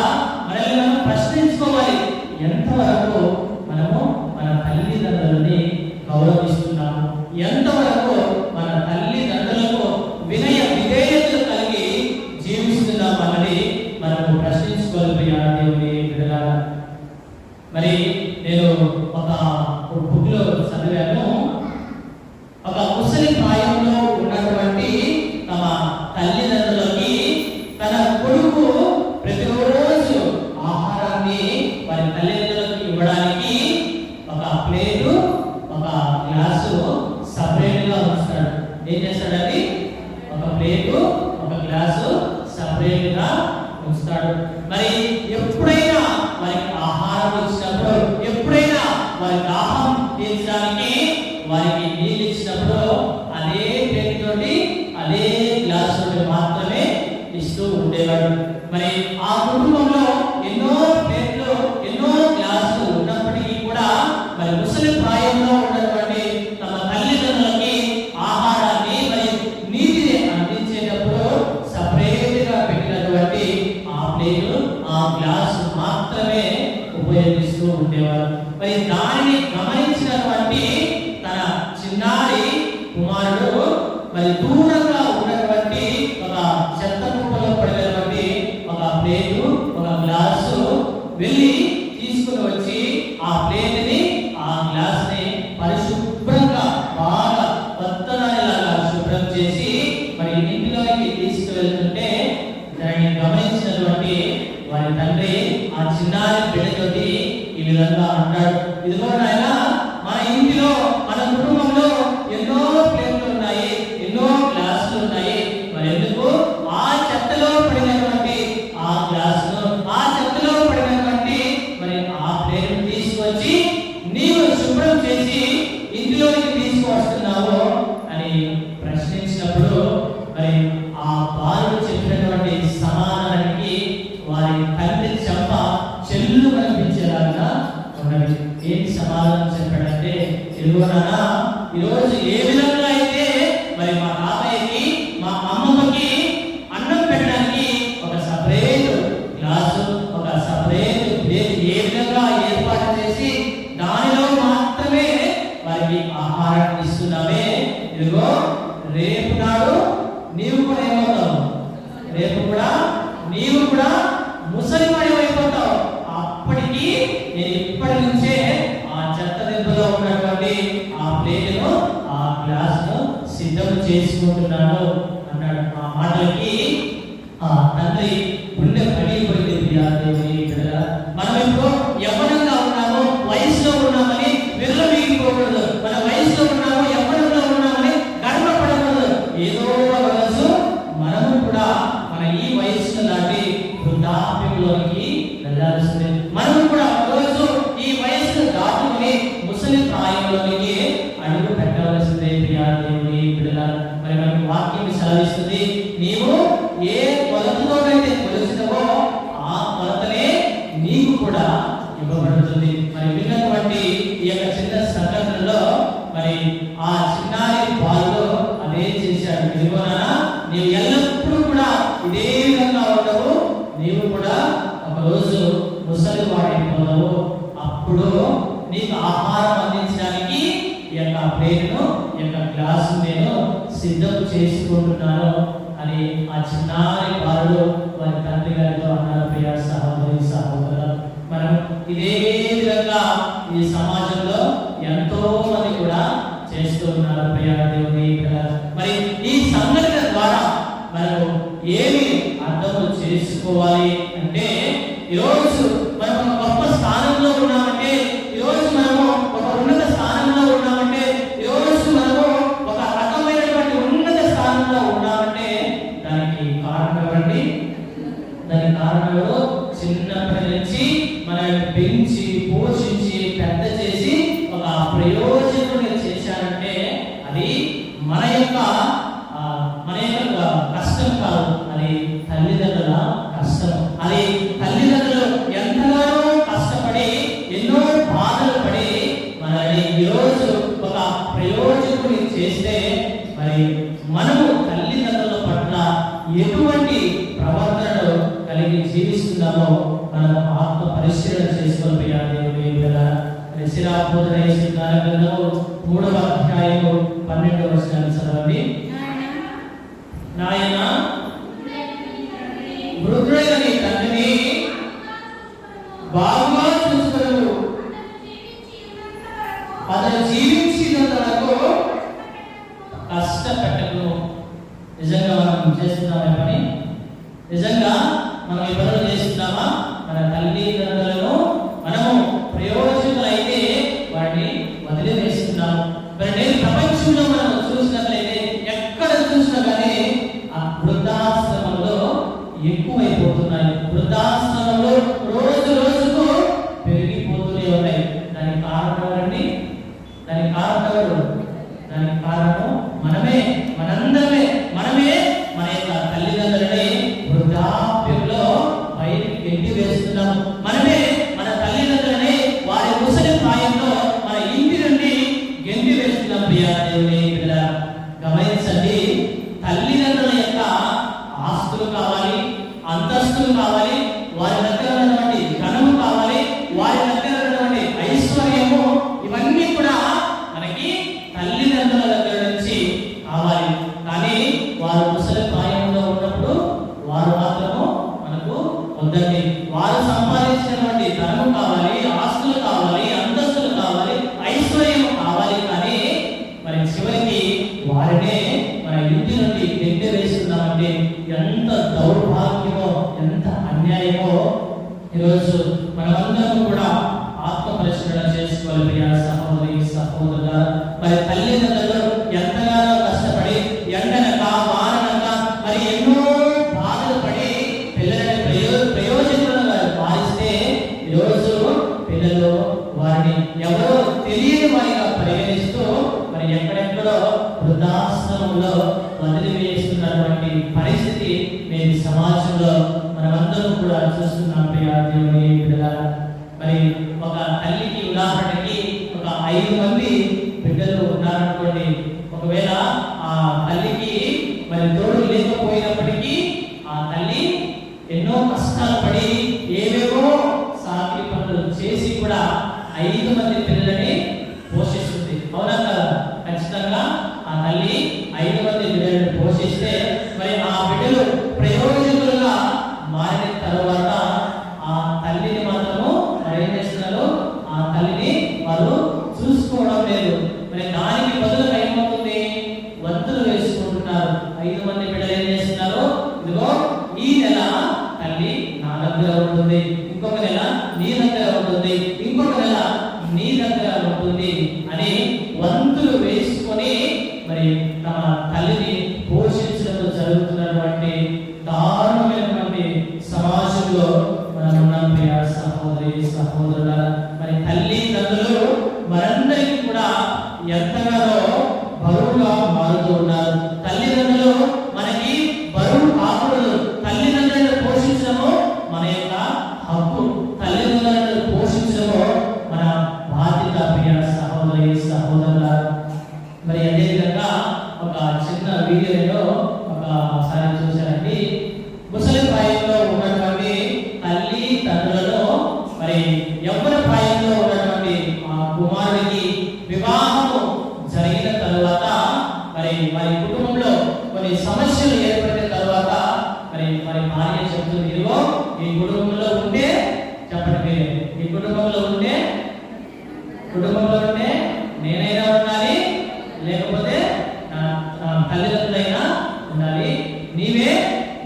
మనల్ని మనం ప్రశ్నించుకోవాలి, ఎంతవరకు మనము మన తల్లిదండ్రులని గౌరవిస్తున్నాము, ఎంతవరకు మన తల్లిదండ్రులకు వినయ విధేయతలు కలిగి జీవిస్తున్నాం అన్నది మనము ప్రశ్నించుకోవాలి. ప్రియ దేవుని బిడ్డలారా, మరి నేను ఒక బుక్ లో చదివాను, ఒక ముసలి ప్రాయంలో ఉన్నటువంటి తమ తల్లిదండ్రులకి తన కొడుకు ప్రతిరోజు ఆహారాన్ని వారి తల్లిదండ్రులకు ఇవ్వడానికి ఒక ప్లేటు ఒక గ్లాసు సపరేట్ గా ఉంచుతాడు. ఏం చేస్తాడని? ఒక ప్లేటు ఒక గ్లాసు సపరేట్ గా ఉంచుతాడు. మరి ఎప్పుడైనా వారికి ఆహారం ఇచ్చినప్పుడు, ఎప్పుడైనా వారి దాహం తీర్చడానికి వారికి నీళ్ళు ఇచ్చినప్పుడు అదే ప్లేట్తోటి అదే గ్లాస్ తోటి మాత్రమే ఇస్తూ ఉండేవాడు. మరి ఆ కుటుంబంలో ఎన్నో ప్లేట్లు ఎన్నో గ్లాసులు ఉన్నప్పటికీ కూడా మరి ముసలి ప్రాయంలో ఉన్నటువంటి తమ తల్లిదండ్రులకి ఆహారాన్ని మరి నీటిని అందించేటప్పుడు సపరేట్ గా పెట్టినటువంటి ఆ ప్లేటు ఆ గ్లాసు మాత్రమే ఉపయోగిస్తూ ఉండేవారు. మరి దానిని గమనించినటువంటి తన చిన్నారి కుమారుడు మరి దూరంగా ఉన్నటువంటి ఒక చెత్త కుప్పలో పడినటువంటి ఒక ప్లేటు ఒక గ్లాసు వెళ్ళి తీసుకుని వచ్చి ఆ ప్లేట్ని ఆ గ్లాస్ ని పరిశుభ్రంగా బాగా కొత్తదానిలాగా శుభ్రం చేసి మరి ఇంటిలోకి తీసుకువెళ్తుంటే దాన్ని గమనించినటువంటి వారి తండ్రి ఆ చిన్నారి బిడ్డతోటి ఈ విధంగా అంటాడు, ఇదిగో నాయన, మన ఇంటిలో మన కుటుంబంలో ఎన్నో ప్లేట్లు ఉన్నాయి, ఎన్నో గ్లాసులు ఉన్నాయి, మరి ఎందుకు ఆ చెత్తలో పడినటువంటి ఆ గ్లాసును, ఆ చెత్తలో పడినటువంటి మరి ఆ ప్లేట్ తీసుకొచ్చి నీవు శుభ్రం చేసి ఇంటిలోకి తీసుకువస్తున్నావు అని ప్రశ్నించినప్పుడు మరి ఆ బాలుడు చెప్పినటువంటి సమాధానానికి వారి తండ్రి చెంప చెల్లు కనిపించేలాగా ఉన్నది. ఏంటి సమాధానం చెప్పాడంటే, ఇదిగో నాన్న, ఈరోజు ఏ విధంగా అయితే మరి మా తాతయ్యకి మా అమ్మమ్మకి అన్నం పెట్టడానికి ఒక సపరేట్ గ్లాసు, ఒక సపరేట్ ప్లేట్ ఏ విధంగా ఏర్పాటు చేసి దానిలో మాత్రమే వారికి ఆహారాన్ని ఇస్తున్నామే, ఇదిగో రేపు నాడు నీవు కూడా ఏమవుతావు, రేపు కూడా నీవు కూడా ముసలివాడి అయిపోతావు. అప్పటికి నేను ఇప్పటి నుంచే ఆ చెత్త దెబ్బలో ఉన్నటువంటి ఆ ప్లేట్ను, ఆ గ్లాసును సిద్ధం చేసుకుంటున్నాను అన్నాడు. ఆ మాటలకి ఆ తండ్రి గుండె పడిపోయింది. మనం ఇప్పుడు యవ్వనంగా ఉన్నాము, వయసులో ఉన్నామని విర్రవీగిపోకూడదు. మన వయసులో ఉన్నాము, యవ్వనంలో ఉన్నామని గర్వపడకూడదు. ఏదో ఒక రోజు మనము కూడా మన ఈ వయసును దాటి వృద్ధాప్యంలోకి వెళ్ళాల్సిందే. మనం కూడా రోజు ఈ వయసును దాటుకుని ముసలి ప్రాయంలోనికి అడుగు పెట్టవలసిందే. ప్రియా దేవుని బిడ్డలారా, మరి మనకి వాక్యం సెలవిస్తుంది, నీవు ఏ కొలతతోనైతే కొలిచినవో ఆ కొలతనే నీకు కూడా ఇవ్వబడుతుంది. మరి విన్నటువంటి ఈ యొక్క చిన్న సంఘటనలో మరి ఆ చిన్నారి బాలుడు అదే చేశాడు. ఇదిగోనా, నీవు ఎల్లప్పుడూ కూడా ఇదే విధంగా ఉండవు, నీవు కూడా ఒకరోజు ముసలి వాడిపోతావు. అప్పుడు నీకు ఆహారం అందించడానికి ఈ యొక్క ప్లేట్ను, ఈ యొక్క గ్లాసు నేను సిద్ధం చేసుకుంటున్నాను అని ఆ చిన్నారి బాలుడు వారి తండ్రి గారితో అన్నారు. ప్రియ సహోదరి సహోదరులు, మనం ఇదే విధంగా ఈ సమాజంలో ఎంతో మంది కూడా చేస్తూ ఉన్నారు. ప్రియ దేవుని మరి ఈ సంఘటన ద్వారా మనము ఏమి అర్థం చేసుకోవాలి అంటే, ఈరోజు మనం ఒక గొప్ప స్థానంలో ఉన్నామంటే, ఈరోజు మనము ఒక ఉన్నత స్థానంలో ఉన్నామంటే, ఈరోజు మనము ఒక రకమైనటువంటి ఉన్నత స్థానంలో ఉన్నామంటే దానికి కారణం ఎవరండి? దానికి కారణం ఎవరు? చిన్నప్పటి నుంచి మనల్ని పెంచి పోషించి పెద్ద చేసి ఒక ప్రయోజకుడిని చేశారంటే అది మన యొక్క కష్టం కాదు, అది తల్లిదండ్రుల కష్టం. అది తల్లిదండ్రులు ఎంతగానో కష్టపడి ఎన్నో బాధలు పడి మనల్ని ఈరోజు ఒక ప్రయోజకుడిని చేస్తే మరి మనము తల్లిదండ్రుల పట్ల ఎటువంటి ప్రవర్తనను కలిగి జీవిస్తున్నామో మనం ఆత్మ పరిశీలన చేసుకోవాలి. శిరాబోధన గ్రంథము 3వ అధ్యాయము 12వ వచనం చదవండి. నాయన, వృద్ధుడైన నీ తండ్రిని బాగుగా చూసుకొను, అతను జీవించినంత వరకు కష్టపెట్టకు. నిజంగా మనం చేస్తున్నామా పని? నిజంగా మనం ఈ పనులు చేస్తున్నామా? మన తల్లిదండ్రులను మనము ప్రయోజకులైతే వాడిని వదిలివేస్తున్నాము. మరి నేను ప్రపంచంలో మనం చూసినట్లయితే ఎక్కడ చూసినా కానీ ఆ వృద్ధాశ్రమంలో ఎక్కువైపోతున్నాయి. వృద్ధాశ్రమంలో రోజు రోజుకు పెరిగిపోతూనే ఉన్నాయి. దానికి కారణం ఎవరండి? దానికి కారణం ఎవరు? దానికి కారణం మనమే, మనందరమే. మనమే మన యొక్క తల్లిదండ్రులని వృద్ధాప్యంలో బయటికి గెంటి వేస్తున్నాము. మనమే మన తల్లిదండ్రులని వారి ముసలి ప్రాయంలో మన ఇంటి నుండి గెంటి వేస్తున్నాం. ప్రియా దేవుని బిడ్డ, గమనించండి, తల్లిదండ్రుల యొక్క ఆస్తులు కావాలి, అంతస్తులు కావాలి, వారి దగ్గర ఉన్నటువంటి ధనము కావాలి, వారి దగ్గర ఉన్నటువంటి ఐశ్వర్యము, ఇవన్నీ కూడా మనకి తల్లిదండ్రుల దగ్గర నుంచి కావాలి. కానీ వారు ముసలి ప్రాయంలో ఉన్నప్పుడు వారు మాత్రము మనకు వద్దండి. వారు సంపాదించినటువంటి ధనము కావాలి, ఆస్తులు కావాలి, అంతస్తులు కావాలి, ఐశ్వర్యం కావాలి. కానీ మరి చివరికి వారినే మన మన ఇంటి నుండి గెంటె వేస్తున్నామంటే ఎంత దౌర్భాగ్యమో, ఎంత అన్యాయమో ఈరోజు మనమందరం కూడా ఆత్మ పరిశీలన చేసుకోవాలి. ప్రియ సహోదరి సహోదరుల, మరి తల్లిదండ్రులు ఎంతగానో కష్టపడి ఎండనక వారనక మరి ఎన్నో బాధలు పడి పిల్లలని ప్రయోజకులుగా మారిస్తే ఈరోజు పిల్లలు వారిని ఎవరో తెలియని వారిగా పరిగణిస్తూ మరి ఎక్కడెక్కడో వృద్ధాశ్రమంలో వదిలివేస్తున్నటువంటి పరిస్థితి నేటి సమాజంలో మనమందరం కూడా చూస్తున్నాం. ప్రియ దేవుని బిడ్డలారా, మరి ఒక తల్లికి ఉదాహరణకి ఒక 5 మంది బిడ్డలు ఉన్నారనుకోండి. ఒకవేళ ఆ తల్లికి మరి తోడు లేకపోయినప్పటికీ ఆ తల్లి ఎన్నో కష్టాలు పడి ఏవేవో సాకి పనులు చేసి కూడా 5 మంది పిల్లలని పోషిస్తుంది. అవునా కదా? ఖచ్చితంగా ఆ తల్లి 5 మంది బిడ్డలను పోషిస్తే మరి ఆ బిడ్డలు ప్రయోజకులుగా మారిన తర్వాత ఆ తల్లిని మాత్రము ఏం చేస్తున్నారు? ఆ తల్లిని వారు చూసుకోవడం లేదు. మరి దానికి బదులుగా ఏమవుతుంది? వంతులు వేసుకుంటున్నారు. 5 మంది బిడ్డలు ఏం చేస్తున్నారు? ఇదిగో ఈ నెల తల్లి నా దగ్గర ఉంటుంది, ఇంకొక నెల నీ దగ్గర ఉంటుంది, ఇంకొక నెల నీ దగ్గర ఉంటుంది అని వంతులు వేసుకొని మరి తమ తల్లిని పోషించడం జరుగుతున్నటువంటి దారుణమైనటువంటి సమాజంలో మనం ఉన్నాం. ప్రియ సహోదరి సహోదరుల, మరి తల్లిదండ్రులు మనందరికీ కూడా ఎంతగానో బరువుగా మారుతూ ఉన్నారు. తల్లిదండ్రులు మనకి బరువు కాకూడదు. తల్లిదండ్రులను పోషించడము మన యొక్క హక్కు, తల్లిదండ్రులను పోషించడము మన బాధ్యత. ప్రియ సహోదరి సహోదరుల, మరి అదేవిధంగా ఒక చిన్న వీడియోలో ఒకసారి చూశారండి. ముసలి ప్రాయంలో ఉన్నటువంటి తల్లి తండ్రులను మరి యవ్వన ప్రాయంలో ఉన్నటువంటి ఆ కుమారుడికి వివాహము జరిగిన తర్వాత మరి వారి కుటుంబంలో కొన్ని సమస్యలు ఏర్పడిన తర్వాత మరి భార్య చెప్తుంది, ఇదిగో ఈ కుటుంబంలో ఉంటే చెప్పండి, ఈ కుటుంబంలో ఉంటే నేనైనా ఉండాలి, లేకపోతే తల్లిదండ్రులైనా ఉండాలి, నీవే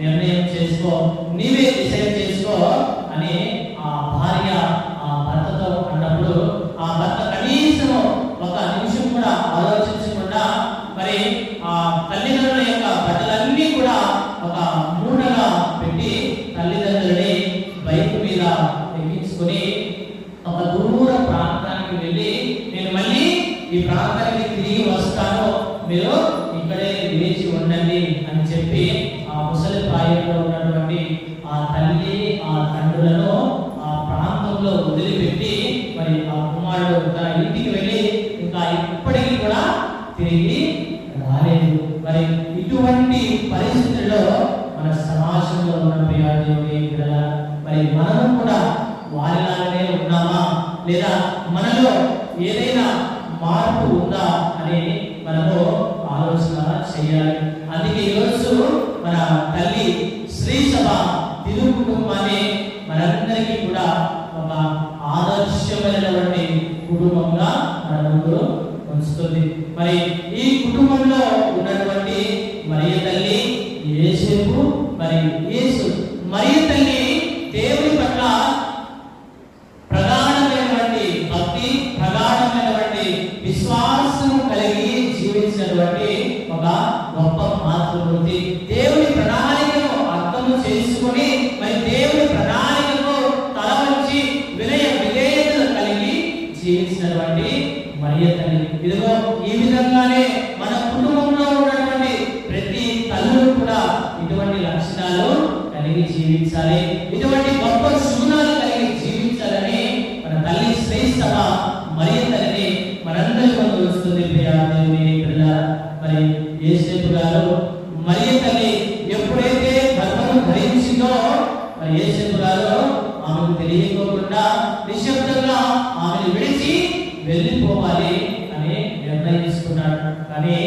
నిర్ణయం చేసుకో, నీవే డిసైడ్ చేసుకో అని ఆ భార్య ఆ భర్తతో అన్నప్పుడు ఆ భర్త కనీసం ఒక నిమిషం కూడా ఆలోచించకుండా మరి ఆ తల్లిదండ్రుల యొక్క బట్టలన్నీ కూడా ఒక మూటగా పెట్టి తల్లిదండ్రులని బైక్ మీద ఎక్కించుకొని ఒక దూర ప్రాంతానికి వెళ్ళి నేను మళ్ళీ ఈ ప్రాంతానికి తిరిగి వస్తాను, మీరు ఇక్కడే వేచి ఉండండి అని చెప్పి ఆ ముసలి ప్రాయంలో ఉన్నటువంటి ఆ తల్లి ఆ తండ్రులను ఆ ప్రాంతంలో వదిలిపెట్టి మరి ఆ కుమారుడు తన ఇంటికి వెళ్ళి ఇంకా ఇప్పటికీ కూడా తిరిగి రాలేదు. మరి ఇటువంటి పరిస్థితుల్లో మన సమాజంలో ఉన్న ప్రియ దేవుని బిడ్డలారా, మరి మనం కూడా వారిలాగానే ఉన్నామా లేదా మనలో ఏదైనా మార్పు ఉందా అని మనము ఆలోచన చేయాలి. అందుకే ఈరోజు మన తల్లి శ్రీ సభ తిరు కుటుంబాన్ని మనందరికీ కూడా ఒక ఆదర్శమైనటువంటి కుటుంబంగా మన ముందు ఉంచుతుంది. మరి ఈ కుటుంబంలో ఉన్నటువంటి మరియ తల్లి యేసేపు, మరి యేసు మరియ తల్లి దేవుని పట్ల ప్రగాఢమైనటువంటి భక్తి, ప్రగాఢమైనటువంటి విశ్వాసం కలిగి జీవించినటువంటి ఒక గొప్ప మాతృమూర్తి. దేవుని ప్రణాళికను అర్థం చేసుకొని మరి దేవుని ప్రణాళికకు తల వంచి వినయ విధేయతలు కలిగి జీవించినటువంటి మరియ తల్లి. ఇదిగో ఈ విధంగానే మన కుటుంబంలో ఉన్నటువంటి ప్రతి తల్లులు కూడా ఇటువంటి లక్షణాలు కలిగి జీవించాలి, ఇటువంటి గొప్ప శూన్యాలు కలిగి జీవించాలని మన తల్లి శ్రేష్ఠ మరియ తల్లిని మనందరి ముందు వస్తుంది. ప్రియ దేవుని బిడ్డలారా, మరి యేసేపు గారు మరియ తల్లి ఎప్పుడైతే గర్భం ధరించిందో మరి యేసేపు గారు ఆమెకు తెలియకోకుండా నిశ్శబ్దంగా ఆమెను విడిచి వెళ్ళిపోవాలి అని నిర్ణయించుకున్నాడు. కానీ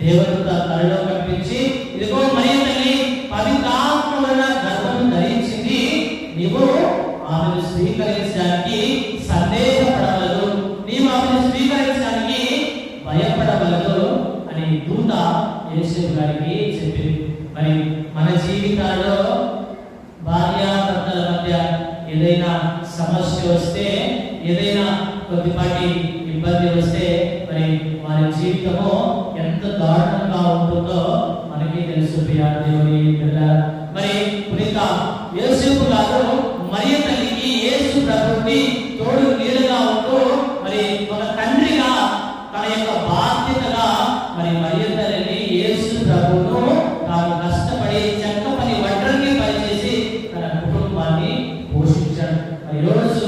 దేవుడు తనలో కనిపించి, ఇదిగో మరియ తల్లి పవిత్రాత్మ వలన గర్భం ధరించింది, నీవు ఆమెను స్వీకరించడానికి సందేహపడవలదు, నీవు ఆమెను స్వీకరించడానికి భయపడవలదు అని దూత యేసేపు యేసు గారికి చెప్పింది. మరి మన జీవితాల్లో భార్యాభర్తల మధ్య ఏదైనా సమస్య వస్తే, ఏదైనా కొద్దిపాటి ఇబ్బంది వస్తే మరి వారి జీవితము ఎంత దారుణంగా ఉంటుందో మనకి తెలుసు. దేవుని బిడ్డలారా, మరి పునీత యోసేపు గారు మరియ తల్లికి యేసు ప్రభువుని తోడు నీడగా ఉంటూ మరి ఒక తండ్రిగా తన యొక్క బాధ్యతగా మరి మరియ తల్లిని యేసు ప్రభువును తాను కష్టపడి చెక్క పని వడ్రంగి పనిచేసి తన కుటుంబాన్ని పోషించాడు. మరి రోజు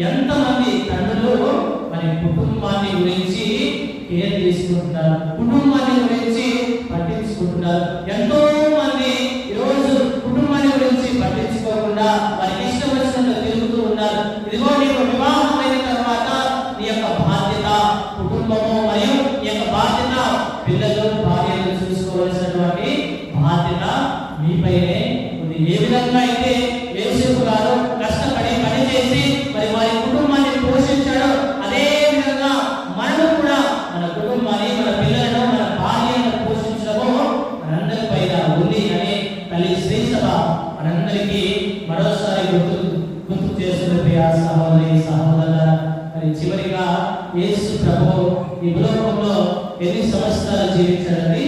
ఎంతమంది తండ్రులు మరి కుటుంబాన్ని గురించి కేర్ తీసుకుంటున్నారు, కుటుంబాన్ని గురించి పట్టించుకుంటున్నారు. ఎంతో మంది ఈరోజు కుటుంబాన్ని గురించి పట్టించుకోకుండా వారికి ఇష్టం వచ్చినట్టు తిరుగుతూ ఉన్నారు. ఇదిగో నీకు వివాహమైన తర్వాత నీ యొక్క బాధ్యత కుటుంబము మరియు నీ యొక్క బాధ్యత పిల్లలు భార్యలు చూసుకోవాల్సినటువంటి బాధ్యత మీపైనే ఉంది. ఏ విధంగా అయితే యోసేపు గారు కష్టపడి పని చేసి మరి వారి కుటుంబాన్ని పోషించాడు, అదే విధంగా మనం కూడా మన కుటుంబాన్ని, మన పిల్లలను, మన భార్యను పోషించడము మనందరి పైన ఉంది అని తల్లి శ్రీ సభ మనందరికీ మరోసారి గుర్తు చేస్తున్న ప్రియ సహోదరి సహోదరులారా. మరి చివరిగా యేసు ప్రభువు ఈ భూలోకంలో ఎన్ని సంవత్సరాలు జీవించాడండి?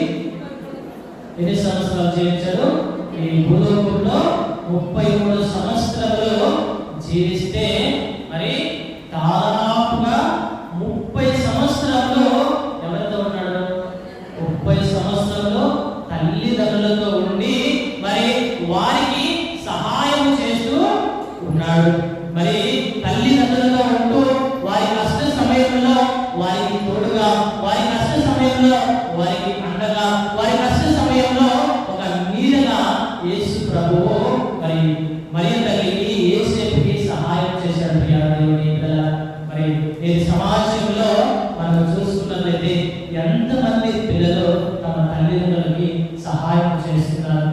ఎన్ని సంవత్సరాలు జీవించాడు? ఈ భూలోకంలో 33 సంవత్సరాలు జీవిస్తే మరి దాదాపుగా 30 సంవత్సరాలు ఎవరితో ఉన్నాడు? 30 సంవత్సరాలు తల్లిదండ్రులతో ఉండి మరి వారికి సహాయం చేస్తూ ఉన్నాడు. మరి తల్లిదండ్రులతో ఉంటూ వారి కష్ట సమయంలో వారికి తోడుగా, వారి కష్ట సమయంలో వారికి అండగా, వారి కష్ట సమయంలో ఒక నీడగా యేసు ప్రభువు మరి మరియ తల్లికి యేసేపుకి సహాయం చేశాడు. దేవుని బిడ్డలారా, మరి ఈ సమాజంలో మనం చూసుకున్నట్లయితే ఎంతమంది పిల్లలు తమ తల్లిదండ్రులకి సహాయం చేస్తున్నారు.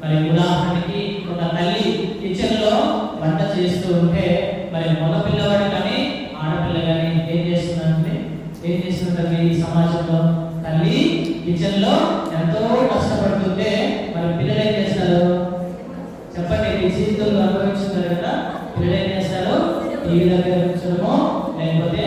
మరి ఉదాహరణకి ఒక తల్లి కిచెన్ లో వంట చేస్తూ ఉంటే మరి మగ పిల్లవాడు కానీ ఆడపిల్ల కానీ ఏం చేస్తుందంటే ఈ సమాజంలో తల్లి కిచెన్ లో ఎంతో కష్టపడుతుంటే మరి పిల్లలు ఏం చేస్తారు చెప్పండి? ఈ జీవితంలో అనుభవించున్నారు కదా, పిల్లలు ఏం చేస్తారు? టీవీ దగ్గర ఉంచడమో లేకపోతే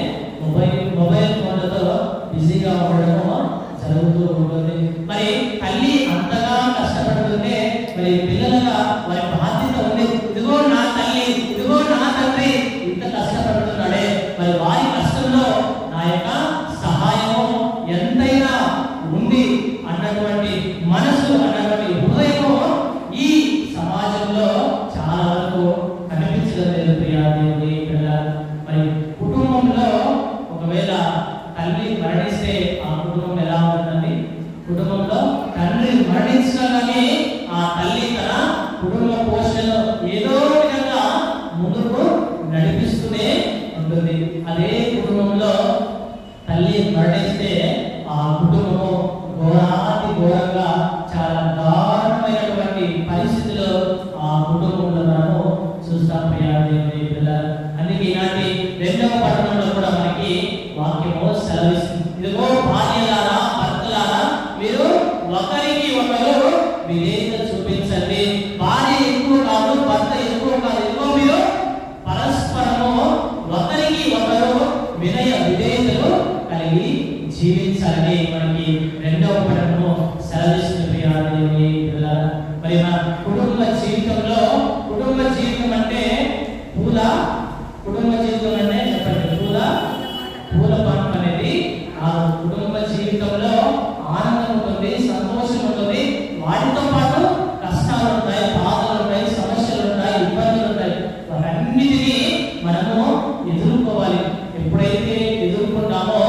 మొబైల్ ఫోన్లతో బిజీగా ఉండడమో జరుగుతూ ఉంటుంది. మరి తల్లి అంతగా కష్టపడుతుంటే మరి పిల్లలుగా వారి బాధ్యత ఉంది. ఇదిగో నా తల్లి, ఇదిగో నా తండ్రి ఇంత కష్టపడుతున్నాడే, మరి వారి కష్టంలో నా యొక్క సహాయము ఎంతైనా ఉంది అన్నటువంటి మనసు, అన్నటువంటి హృదయము ఈ సమాజంలో చాలా వరకు కనిపించడం లేదు. దేవుని పిల్లలు, మరి కుటుంబంలో ఒకవేళ తల్లి మరణిస్తే ఆ కుటుంబం ఎలా ఉంటుందండి? కుటుంబంలో తండ్రి మరణించినా కానీ ఆ తల్లి తన కుటుంబ పోషణలో ఏదో విధంగా ముందుకు నడిపిస్తూనే ఉంటుంది. అదే కుటుంబంలో తల్లి మరణిస్తే ఆ కుటుంబము ఘోరాతి ఘోరంగా చాలా దారుణమైనటువంటి పరిస్థితుల్లో ఆ కుటుంబంలో మనము చూస్తాం. దేవుని పిల్లలు, అందుకే ఈనాటి 2వ పట్టణంలో కూడా మనకి వాక్యము సెలవిస్తుంది. ఇదిగో భార్యలారా, భర్తలారా, మీరు ఒకరికి ఒకరు విధేయత చూపించండి. భార్య ఎక్కువ కాదు, భర్త ఎక్కువ కాదు. ఇదిగో మీరు పరస్పరము ఒకరికి ఒకరు వినయ విధేయతలు కలిగి జీవించాలని మనకి 2వ పట్టణము సెలవిస్తుంది. దేవుని పిల్లలారా, మరి మన కుటుంబ జీవితంలో, కుటుంబ జీవితం అంటే కుటుంబ జీవితం అంటే చెప్పండి, పూల పంట అనేది ఆ కుటుంబ జీవితంలో ఆనందం ఉంటుంది, సంతోషం ఉంటుంది. వాటితో పాటు కష్టాలు ఉంటాయి, బాధలు ఉంటాయి, సమస్యలు ఉంటాయి, ఇబ్బందులు ఉంటాయి. వాటన్నిటినీ మనము ఎదుర్కోవాలి. ఎప్పుడైతే ఎదుర్కొంటామో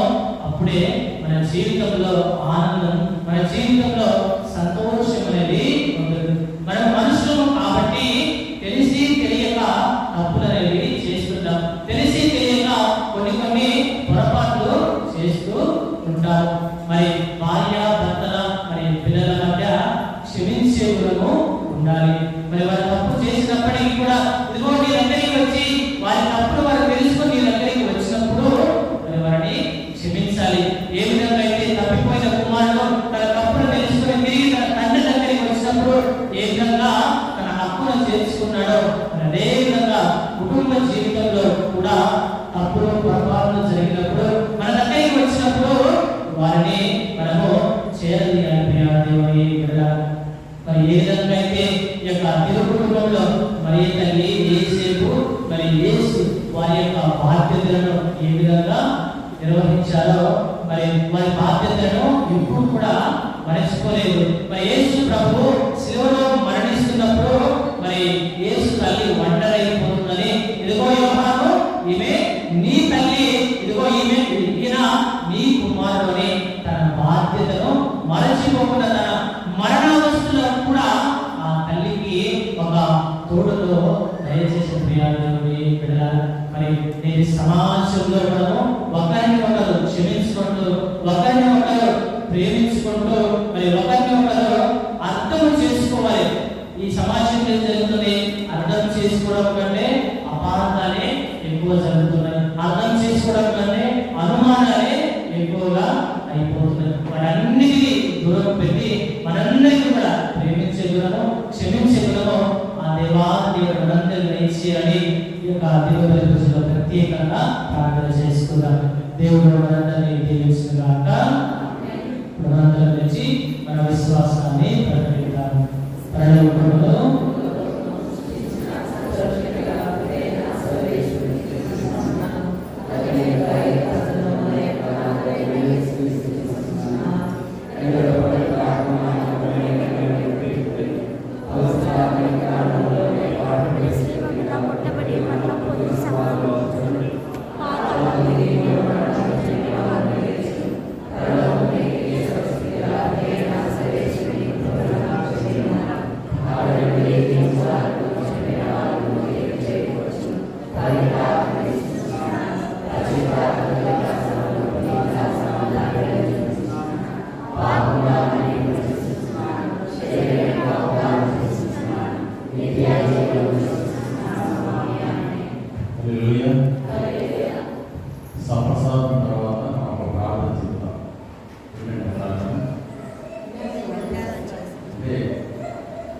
అప్పుడే మన జీవితంలో ఆనందం, మన జీవితంలో సంతోషం అనేది ఉంటుంది. మనం మనుషులు కాబట్టి తెలిసి తెలియక తప్పులు అనేవి చేస్తుంటాం, తెలిసి తెలియక కొన్ని పొరపాట్లు చేస్తూ ఉంటాం. మరి భార్య భర్తల మరి పిల్లల మధ్య క్షమించే గుణము ఉండాలి. మరి వారు తప్పు చేసినప్పటికీ కూడా ఇదిగో నీ దగ్గరికి వచ్చి వారి తప్పులు వారు తెలుసుకొని నీ దగ్గరికి వచ్చినప్పుడు మరి వారిని క్షమించాలి. ఏ విధంగా అయితే తప్పిపోయిన ఏ విధంగా తన హక్కును చేర్చుకున్నాడో అదే విధంగా కుటుంబ జీవితంలో కూడా తప్పులు పొరపాట్లు జరిగినప్పుడు మన దగ్గరికి వచ్చినప్పుడు వారిని మనము చేయాలి దేవుని బిడ్డ. మరి ఏ విధంగా అయితే ఈ యొక్క తిరు కుటుంబంలో మరి తల్లి యేసేపు మరి యేసు వారి యొక్క బాధ్యతలను ఏ విధంగా నిర్వహించారో మరి వారి బాధ్యతలను ఎప్పుడు కూడా మరచిపోలేదు. మరి యేసు ప్రభు శిలువలో మరణిస్తున్నప్పుడు మరి యేసు తల్లి ఒంటరైపోతుందని, ఇదిగో యోహాను ఈమె నీ తల్లి, ఇదిగో ఈయన నీ కుమారుడు అని తన బాధ్యతను మరచిపోకుండా తన మరణావస్థలో కూడా ఆ తల్లికి ఒక తోడులో దయచేసి బిడ్డలారా, మరి నేను సమాజంలో మనము ఒకరిని ఒకరు క్షమించుకుంటూ, ఒకరిని ఒకరు ప్రేమించుకుంటూ, మరి ఒకరిని ఒకరు అర్థం చేసుకోవాలి. ఈ సమాజంలో జరుగుతుంది అర్థం చేసుకోవడం కంటే అపార్థాలే ఎక్కువ జరుగుతున్నాయి. అర్థం చేసుకోవడం కంటే అనుమానాలే ఎక్కువగా అయిపోతున్నాయి. వాటన్నిటికీ దూరం పెట్టి మనందరికీ కూడా ప్రేమించే గుణము, క్షమించే గుణము ఆ దేవుడు మనందరినీ ఇచ్చేయాలని ఈ యొక్క దేవుడి రోజులో ప్రత్యేకంగా ప్రార్థన చేసుకుందాం. దేవుడు మనందరినీ దీవించుగాక. మనందరం నుంచి మన విశ్వాసాన్ని ప్రకటిద్దాం. పరలోకములో సంప్రసాదం తర్వాత మనం ఒక ప్రార్థన చెప్తాం. అంటే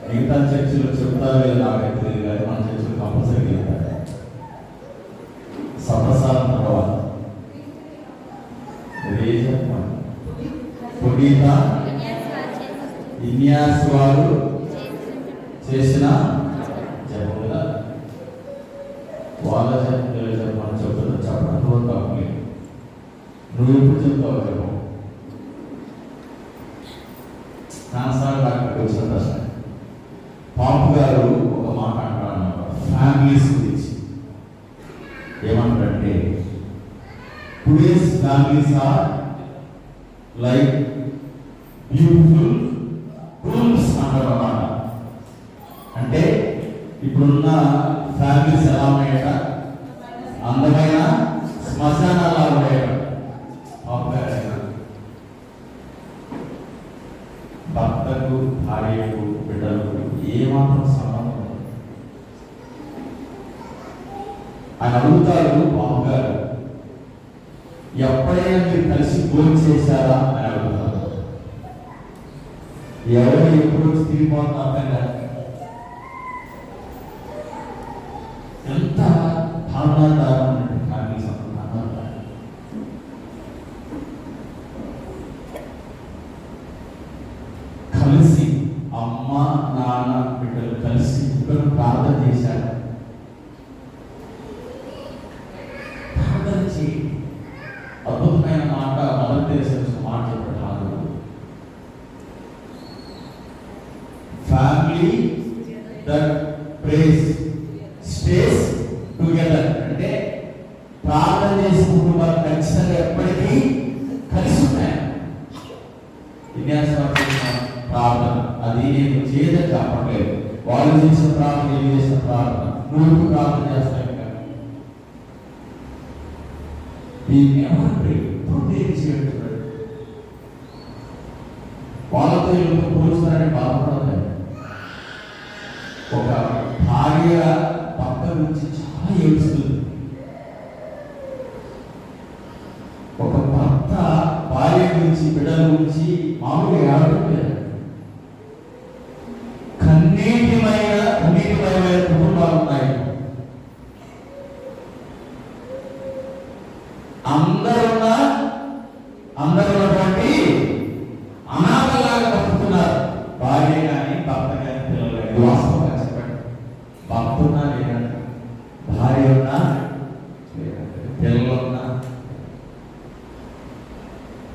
మిగతా చర్చిలో చెప్తారు లేదా నాకు తెలియదు, కానీ మన చర్చిలో కంపల్సరీ చెప్తారు. సంప్రసాదం తర్వాత పునీత ఇన్యాస్ వారు చేసిన జపముల వాళ్ళ చెప్పమని చెప్తున్నా. చెప్పడంలో తప్పలేదు. నువ్వు ఎప్పుడు చెప్తావు చెప్పు. నాన్నసార్లు అక్కడికి వచ్చిన ప్రశ్న పాపు గారు ఒక మాట అంటారన్నమాట ఫ్యామిలీస్ గురించి. ఏమంటారంటే today's families are like beautiful tools అంటారన్నమాట. అంటే ఇప్పుడున్న ఫ్యామిలీస్ ఎలా ఉన్నాయట, అందమైన శ్మశానాలు ఉన్నాయట. భర్తకు భార్యకు బిడ్డలకు ఏమాత్రం సంబంధం లేదు. ఆయన అడుగుతారు బాబు గారు, ఎప్పుడైనా మీరు కలిసి భోజనం చేశారా అని అడుగుతారు. ఎవరు ఎప్పుడు తిరిగిపోతున్నా అర్థం కాదు. ఎంత భావనాధారం ఫ్యామిలీస్ కలిసి అమ్మ నాన్న బిడ్డలు కలిసి ఇద్దరు ప్రార్థన చేశారు. ప్రార్థన చేయి. అద్భుతమైన మాట మదర్ తెరేసా మాట చెప్పారు. Family that praise stays together. అంటే ప్రార్థన చేసిన కుటుంబాలు ఖచ్చితంగా ఎప్పటికీ కలిసి ఉన్నాయి. ప్రార్థన అది నేను చేయదని చెప్పట్లేదు. వాళ్ళు చేసిన ప్రార్థన, నేను చేసిన ప్రార్థన, నువ్వు ప్రార్థన చేస్తాను. దీన్ని ఎవరు చేయట్లేదు. వాళ్ళతో వీళ్ళతో పోలుస్తారని బాధపడలేదు. ఒక భార్య భర్త గురించి చాలా ఏడుస్తుంది. ఒక భర్త భార్య గురించి బిడ్డల గురించి మామూలుగా ఏడవడం లేదు. కన్నీరు భార్య కానీ భర్త కానీ పిల్లలు కానీ వాస్తవంగా చెప్పండి. భర్త ఉన్నా లేదండి, భార్య ఉన్నా లేదండి, పిల్లలు ఉన్నా,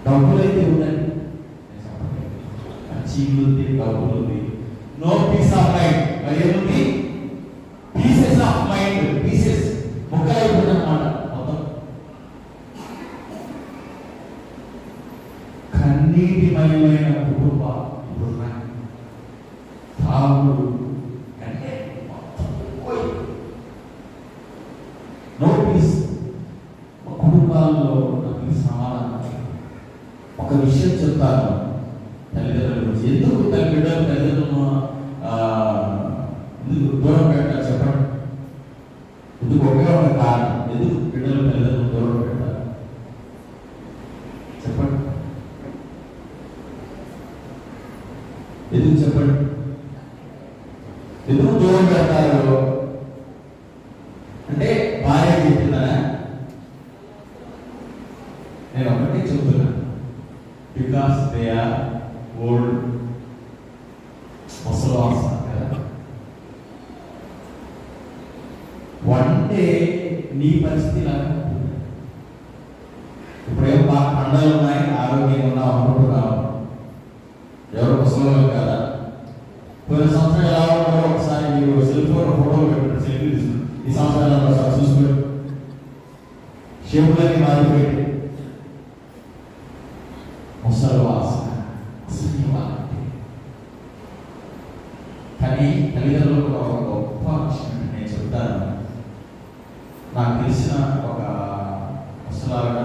డబ్బులైతే ఉందండి, చీలు ఉంది, డబ్బులు ఉంది, నో పీస్ ఆఫ్ మైండ్. మరి ఏముంది? పీసెస్ ఆఫ్ మైండ్, పీసెస్ ముక్కలైపోయింది అన్నమాట మొత్తం. కన్నీటిమయమైన కుటుంబం ఇప్పుడున్నాయి. తాగుడు అంటే నో పీస్. కుటుంబాల్లో నాకు సమాధానం. ఒక విషయం చెప్తాను తల్లిదండ్రుల గురించి. ఎందుకు తల్లిదండ్రులను ఎందుకు దూరం పెట్టాలి చెప్పండి? ఎందుకు ఒకే ఒక కారణం ఎందుకు బిడ్డలు తల్లిదండ్రులు దూరం పెట్టాలి చెప్పండి? ఎందుకు చెప్పండి? ఎందుకు దూరం పెడతారు అంటే భార్య చెప్తుందా? నేను ఒకటే చెప్తున్నా, బికాస్ దే ఆర్ ఓల్డ్, ముసలి కదా. వన్ డే నీ పరిస్థితి ఇలాగే ఉంటుంది. ఇప్పుడేమో బాగా పండగలు ఉన్నాయి, ఆరోగ్యంగా ఉన్నావు అనుకుంటున్నావు. ఎవరు ముసలి కదా. పోయిన సంవత్సరం ఎలా ఉన్నారో ఒకసారి మీరు సెల్ ఫోన్ ఫోటోలు పెట్టండి, సెల్ఫీ తీసుకుని ఈ సంవత్సరాలు ఒకసారి చూసుకుని షేపులన్నీ మారిపోయింది. ముసలి వాసన కానీ తల్లిదండ్రులకు ఒక గొప్ప విషయం నేను చెప్తాను. నాకు తెలిసిన ఒక ముసలాగా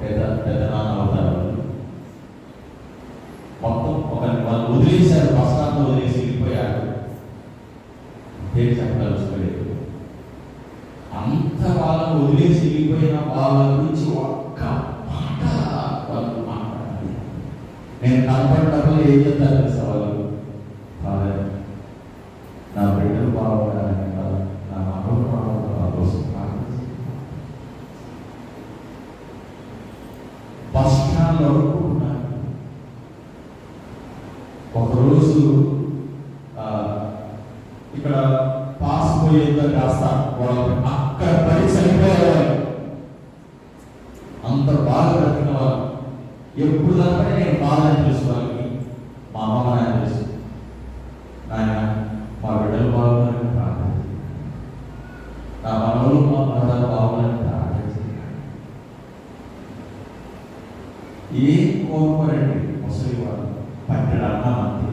పెద్ద నాన్న అవుతారు. మొత్తం వాళ్ళు వదిలేశారు, బస్ స్టాండ్లో వదిలేసి వెళ్ళిపోయారు. పేరు చెప్పదలుచుకోలేదు. అంత వాళ్ళని వదిలేసి వెళ్ళిపోయిన వాళ్ళ గురించి ఒక్క మాట వాళ్ళు మాట్లాడాలి. నేను కనపడినప్పుడు ఏం చెప్తాను తెలుసా వాళ్ళు? నా బిడ్డలు బాగుండాలని కాదు, నా మనవలు బాగుండాలి కోసం. బస్ స్టాండ్లో అనుకుంటున్నాను. ఒకరోజు ఇక్కడ పాస్ పోయేంత రాస్తాను వాళ్ళు అక్కడ పడి చనిపోయేవాళ్ళు. అంత బాగా బ్రతికిన వాళ్ళు. ఎప్పుడు దాకా నేను బాధ తెలుసు వాళ్ళకి. మా అమ్మ నాయన తెలుసు. నాయన మా బిడ్డలు బాగున్నారని ప్రార్థన, నా మనవలు మా మనవలు బాగున్నారని ప్రార్థన. ఏం కోరుకోరండి ముసలి వాళ్ళు. పట్టెడు అన్నం అంతే.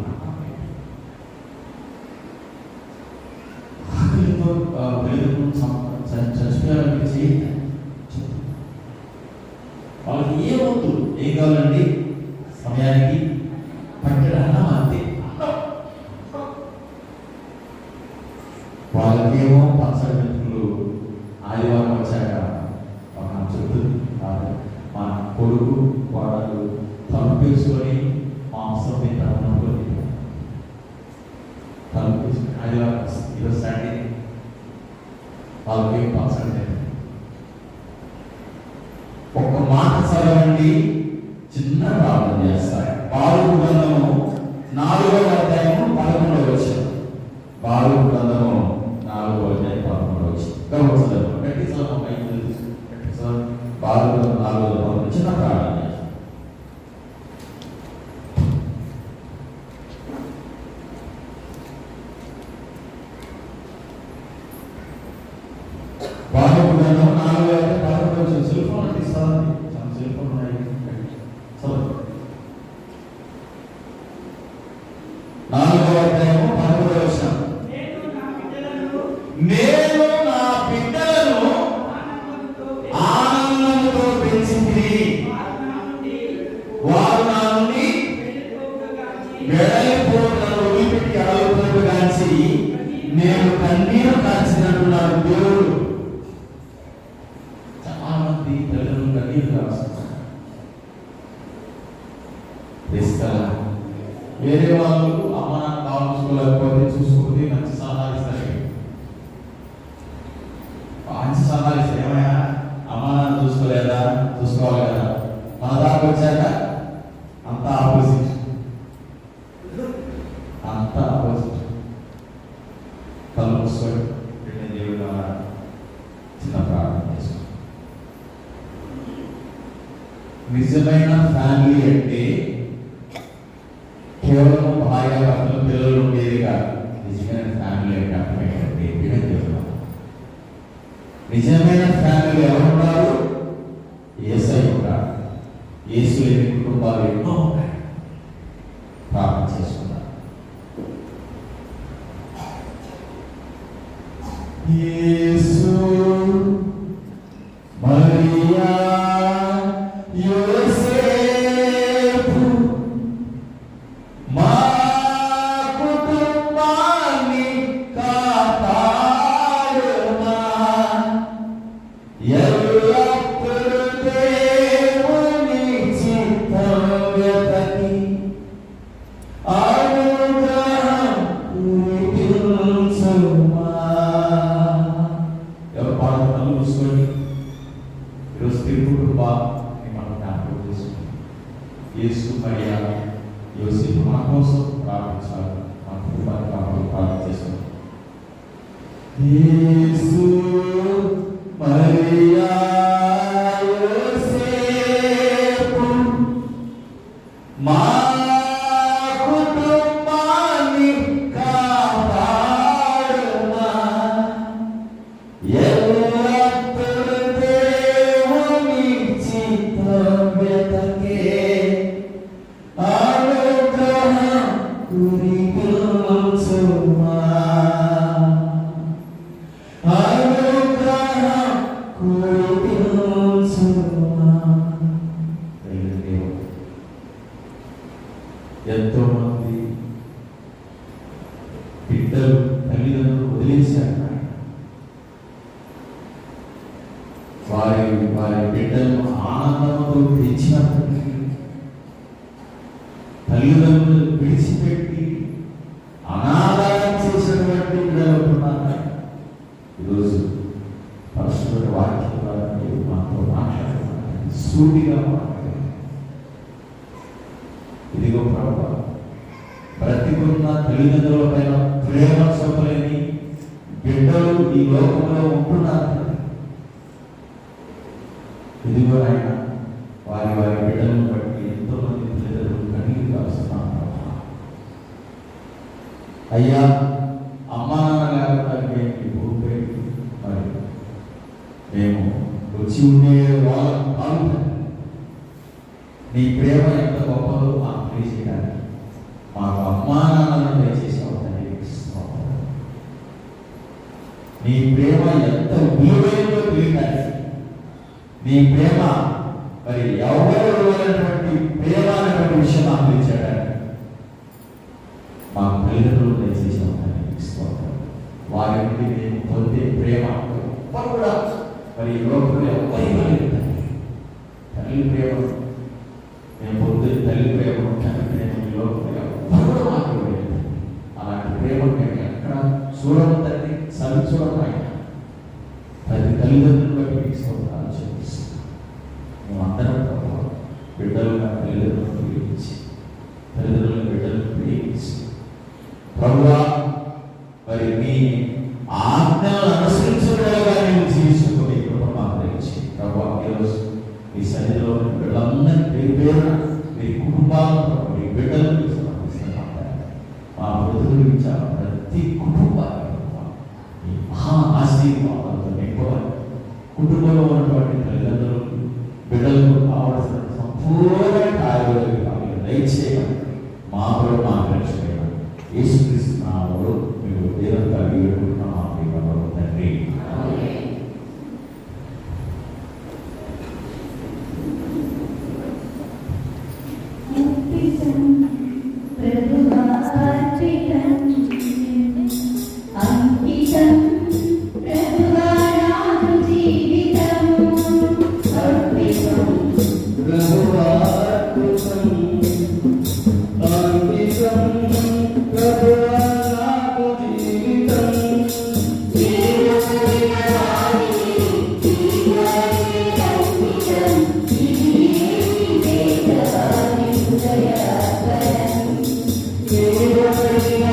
చచ్చిపోయాలని వాళ్ళకి ఏమవుతు ఏం కావాలండి? సమయానికి పట్టెడు అన్నం అంతే. వాళ్ళకేమో పచ్చడి మెతుకులు ఆదివారం వచ్చాక చెప్తుంది. మా కొడుకు వాడు తలుపు వేసుకొని మాంసం తింటారు. తలుపు వేసుకొని ఆదివారం ఈరోజు సండే వాళ్ళకి పచ్చడి. ఒక్క మాట చదవండి, చిన్న ప్రార్థన చేస్తారు. బాలుగు గ్రంథము 4వ అధ్యాయము 11వ వచనం. బాలుగు గ్రంథము 4వ అధ్యాయం 11వ వచనం. బాలుగు 4వ అధ్యాయం చిన్న ప్రార్థన చేస్తారు. బాలుగు గ్రంథం 4వ అధ్యాయం 11వ వచనం. సెల్ ఫోన్ అంటే ఇస్తాను, సెల్ ఫోన్ ఉన్నాయి. 4వ అధ్యాయము 11వ వచనం. నేను నా బిడ్డలను ఆనందంతో పెంచింది, వారు నా నుండి వెడలిపోతున్నారు, వదిలిపెట్టి అడవులకు కాల్చి నేను కన్నీరు కాల్చినట్టున్నాడు దేవుడు. చాలా మంది తల్లిదండ్రులు కన్నీరు కాల్చుతున్నారు. వేరే వాళ్ళు అమ్మ నాన్న బాగా చూసుకోలేకపోతే చూసుకుంటే మంచి సలహాలు ఇస్తారు. మంచి సలహాలు ఇస్తారు. ఏమైనా అమ్మ నాన్న చూసుకోలేదా? చూసుకోవాలి కదా. మన దాకా వచ్చాక అంతా ఆపోజిట్. అంతా ఆపోజిట్. కళ్ళు మూసుకొని దేవుడు చిన్న ప్రార్థన చేస్తాం. నిజమైన ఫ్యామిలీ అంటే కేవలం భార్య భర్తలు పిల్లలు ఉండేది కాదు. నిజమైన ఫ్యామిలీ అంటే అర్థమేంటంటే దేవుడు. నిజమైన ఫ్యామిలీ ఎవరున్నారు? యేసయ్య ఉంటారు. యేసు లేని కుటుంబాలు ఎన్నో ఉన్నాయి. ప్రార్థన చేసుకున్నారు. యేసు మరియా యోసేపు మా కుటుంబాన్ని కాపాడుమా. ఎల్లప్పుడూ దేవుని చిత్తం వెతకి అనుగ్రహం కురిపించుమా. ఎవరు పాడుతున్నారు చూసుకోండి. ఈరోజు తిరుగుడు మనం జ్ఞాపకం చేసుకుంటాం. యేసు మరియా యోసేపు మన కోసం ప్రార్థించాలి. మన కుటుంబాన్ని కాపాడు ప్రార్థన చేస్తున్నాం. యేసు మరియా యోసేపు మా కుటుంబాన్ని కాపాడుమా. ఎల్లప్పుడూ దేవుని చిత్తం వెతకే అనుగ్రహం కురిపించుమా. అనుగ్రహం కురిపించుమా. ఎంతో మంది బిడ్డలు తల్లిదండ్రులు వదిలేశారు. వారి బిడ్డలను ఆనందంతో పెంచినప్పటికీ తల్లిదండ్రులు విడిచిపెట్టి అనాదాయం చేసినటువంటి బిడ్డలు ఉన్నారు. ఈరోజు పరిశుద్ధ వాక్యం ద్వారా మీరు మాతో మాట్లాడుతున్నారు. సూటిగా మాట్లాడారు. ఇదిగో ప్రభువా, బ్రతికున్న తల్లిదండ్రుల పైన ప్రేమ చూపలేని బిడ్డలు ఈ లోకంలో ఉంటున్నారు. ఇదిగో ఆయన వారి బిడ్డలను బట్టి ఎంతో మంది తల్లిదండ్రులు కన్నీరు కాస్తున్నారు. అయ్యా, అమ్మా నాన్న లేకుండా భూమిపై మరి మేము వచ్చి ఉండే వాళ్ళం కాదు. నీ ప్రేమ ఎంత గొప్పదో మాకు తెలియజేయడానికి మాకు అమ్మా నాన్నలను దయచేసావు తండ్రి. నీ ప్రేమ ఎంత విలువైనదో తెలియడానికి, నీ ప్రేమ మరి ఎవరు అనేటువంటి ప్రేమ అనేటువంటి విషయం నాకు తెలియచేయడానికి మా తల్లిదండ్రులు దయచేసావు తండ్రి. వారి నుండి మేము పొందే ప్రేమ ఎవ్వరు కూడా మరి లోకంలో ఎవరి తల్లి ప్రేమ మేము పొందే తల్లి ప్రేమ తండ్రి ప్రేమ ఈ లోకంలో ఎవ్వరు కూడా మాకు ఇవ్వలేదు. అలాంటి ప్రేమ మేము ఎక్కడ చూడడం తండ్రి, సరి చూడడం ఆయన ప్రతి తల్లిదండ్రులు బట్టి తీసుకోవాలి చూపిస్తాం. మేము అందరం బిడ్డలుగా తల్లిదండ్రులను ప్రేమించి తల్లిదండ్రుల బిడ్డలను ప్రేమించి ప్రభువా మరి మీ ఆజ్ఞలను అనుసరించగలగా నేను జీవించుకుని కృప మాకు దయచేయి. ప్రభువా, ఈరోజు మీ సన్నిధిలో బిడ్డలందరినీ పేరున మీ కుటుంబాలను మీ బిడ్డలను సమర్పిస్తున్నాం. మా వృద్ధులు ఇచ్చారు ప్రతి కుటుంబాన్ని ఈ మహా ఆశీర్వాదాలతో నింపవాలి. కుటుంబంలో ఉన్నటువంటి తల్లిదండ్రులు బిడ్డలకు కావలసిన సంపూర్ణ కార్యాలు దయచేయమని మా కూడా మాకు రక్షించమని యేసుక్రీస్తు నామములో మీరు దేవుని కలిగి పెట్టుకుంటున్నాం. తండ్రి, Thank you.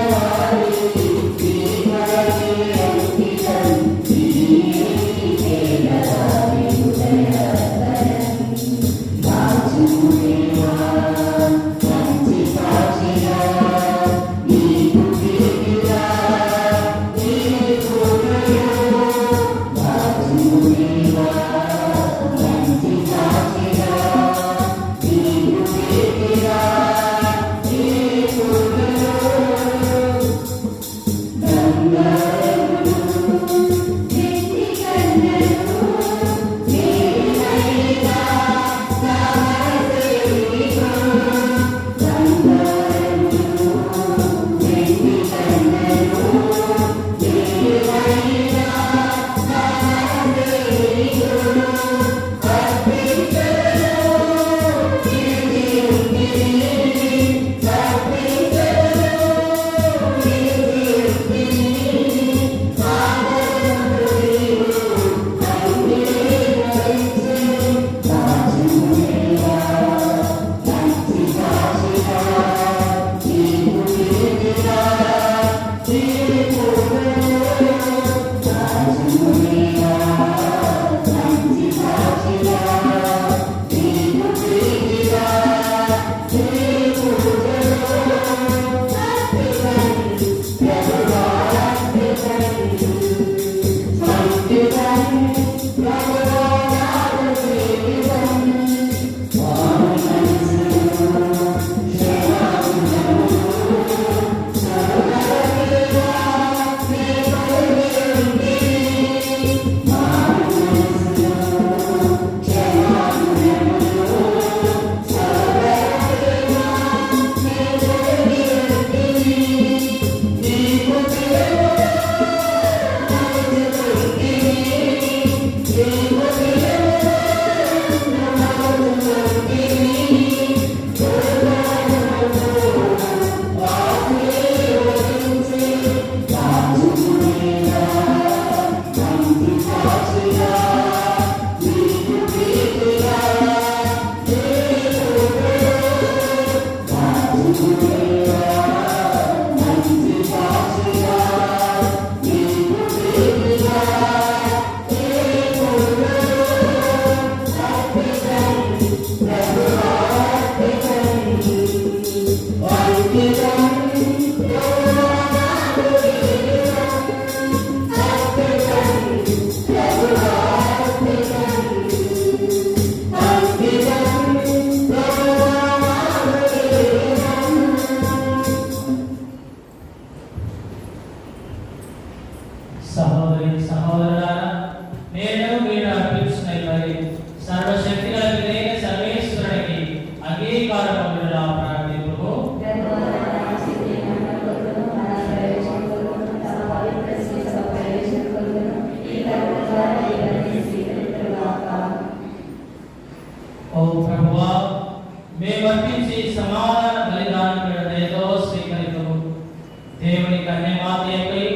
దేవుని కన్యమాత యొక్కయు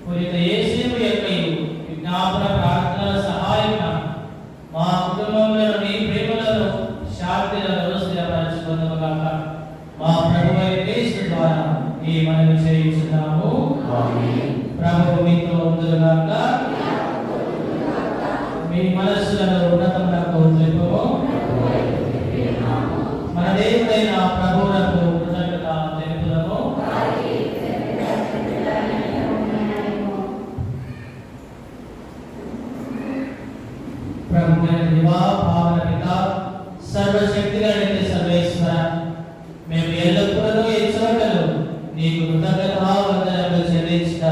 పురిత యేసేపు యొక్కయు విజ్ఞాపన ప్రార్థనల సహాయంగా మా కుటుంబంలో నీ ప్రేమలను శాంతిలను స్థిరపరచుకుందుగాక. మా ప్రభువైన యేసు ద్వారా ఈ మనవి చేయుచున్నాము. ప్రభువు మీతో ఉందురుగాక. మీ మనస్సులను ఉన్నతమునకు తెలుపుము. మన దేవుడైన ప్రభువునకు కృతజ్ఞత తెలుపుదము. ప్రభువైన దేవా, పావన పిత, సర్వశక్తిగల నిత్య సర్వేశ్వర, మేము ఎల్లప్పుడూ ఎచ్చోటలు నీకు కృతజ్ఞతావందనములు చెల్లించిన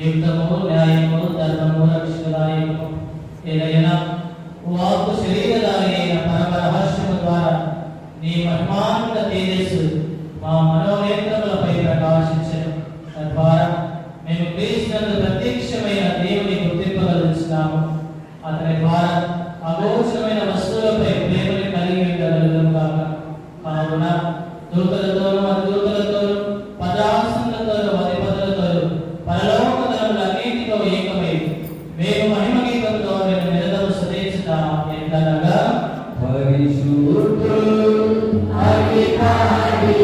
యుక్తము, న్యాయము, ధర్మము, రక్షణదాయకము ఏదైనా వాక్కు శరీరధారి అయిన పరమ రహస్యము ద్వారా నీ మహిమాన్విత తేజస్సు మా మనోనేత్రములపై ప్రకాశించను. తద్వారా మేము క్రీస్తునందు ప్రత్యక్షమైన దేవుని గుర్తింపగలుగుతున్నాము. అతని ద్వారా అగోచరమైన వస్తువులపై ప్రేమని కలిగి ఉండగలుగుతాము కాక. కావున దూతలతోనూ అదూతలతోనూ పదాసనులతోనూ అధిపతులతోనూ పరలోకములన్నిటితో ఏకమై మేము మహిమ గీతంతో నేను నిరతము స్తుతించుట ఎంతనగా పరిశుద్ధుడు అధికారి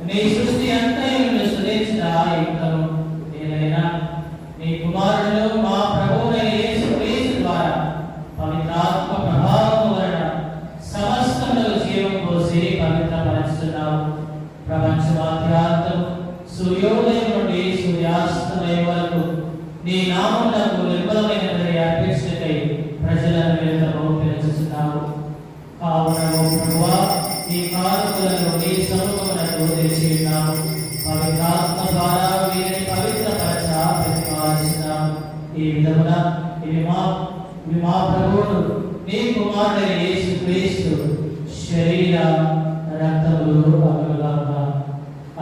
నీ సృష్టి అంతయును స్తుతించుట యుక్తము. ఏలైనా నీ కుమారుడు మా ప్రభువైన యేసు క్రీస్తు ద్వారా పవిత్రాత్మ ప్రభావము వలన సమస్తములకు జీవం పోసి పవిత్రపరుస్తున్నావు. ప్రపంచమాద్యాంతము సూర్యోదయం నుండి సూర్యాస్తమయం వరకు నీ నామమునకు నిర్మలమైన బలి అర్పించుటకై ప్రజలను నిరంతరము పిలుచుచున్నావు. కావున ఓ ప్రభువా, ఈ కానుకలను నీ సముఖమునకు తెచ్చి ఉన్నాము. పవిత్రాత్మ ద్వారా వీరిని పవిత్రపరచ ప్రతిపాదిస్తున్నాము. ఈ విధమున ఇవి మా ప్రభువును నీ కుమారుడైన యేసు క్రీస్తు శరీర రక్తములు అగులుగాక.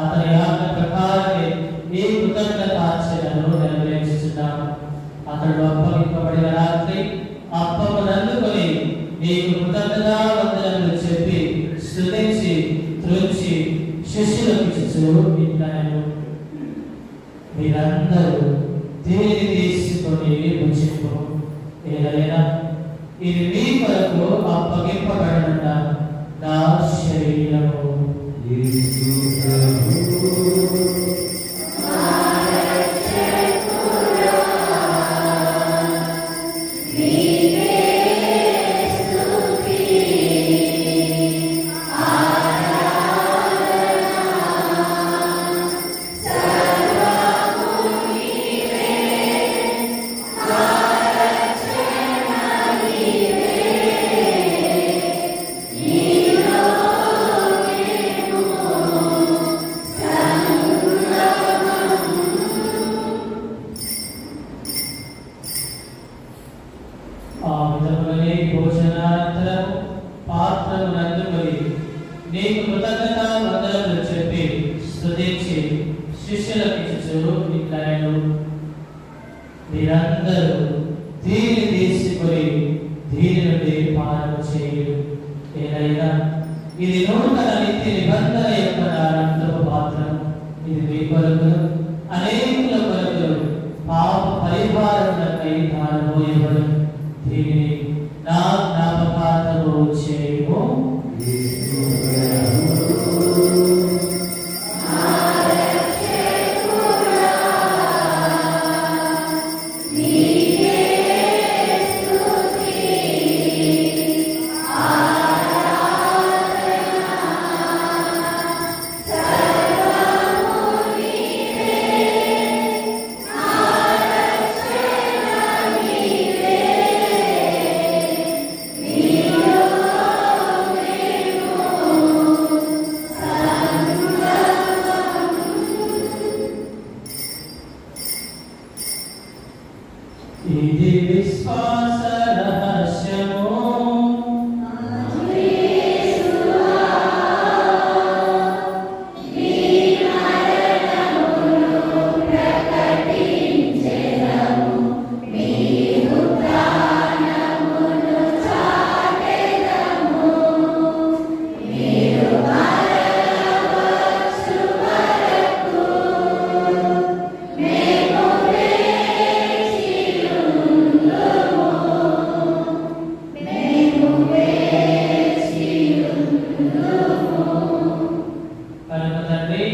అతని ఆజ్ఞ ప్రకారమే ఈ కృతజ్ఞతార్చనను నెరవేర్చుచున్నాము. అతడు అప్పగింపబడిన రాత్రి అప్పమును అందుకొని నీకు కృతజ్ఞతావందనములు చెప్పి స్తుతించి త్రుంచి శిష్యులకు ఇచ్చుచు ఇట్లనెను, మీరందరూ దీనిని తీసుకొని భుజింపు. ఏదైనా ఇది మీ కొరకు అప్పగింపబడిన నా శరీరము. ఇట్లాను మీరందరూ దీన్ని తీసుకొని దీని నుండి పాలన చేయు. ఏదైనా ఇది నూతన నిత్య నిబంధన యొక్క రక్తపు పాత్రం. ఇది మీ కొరకు అనేకుల కొరకు పాప పరిహారములకై ధారపోయబడు. దీనిని నా జ్ఞాపకార్థము చేయము. ఇది విశ్వాస రహస్యము. కనుక తండ్రి,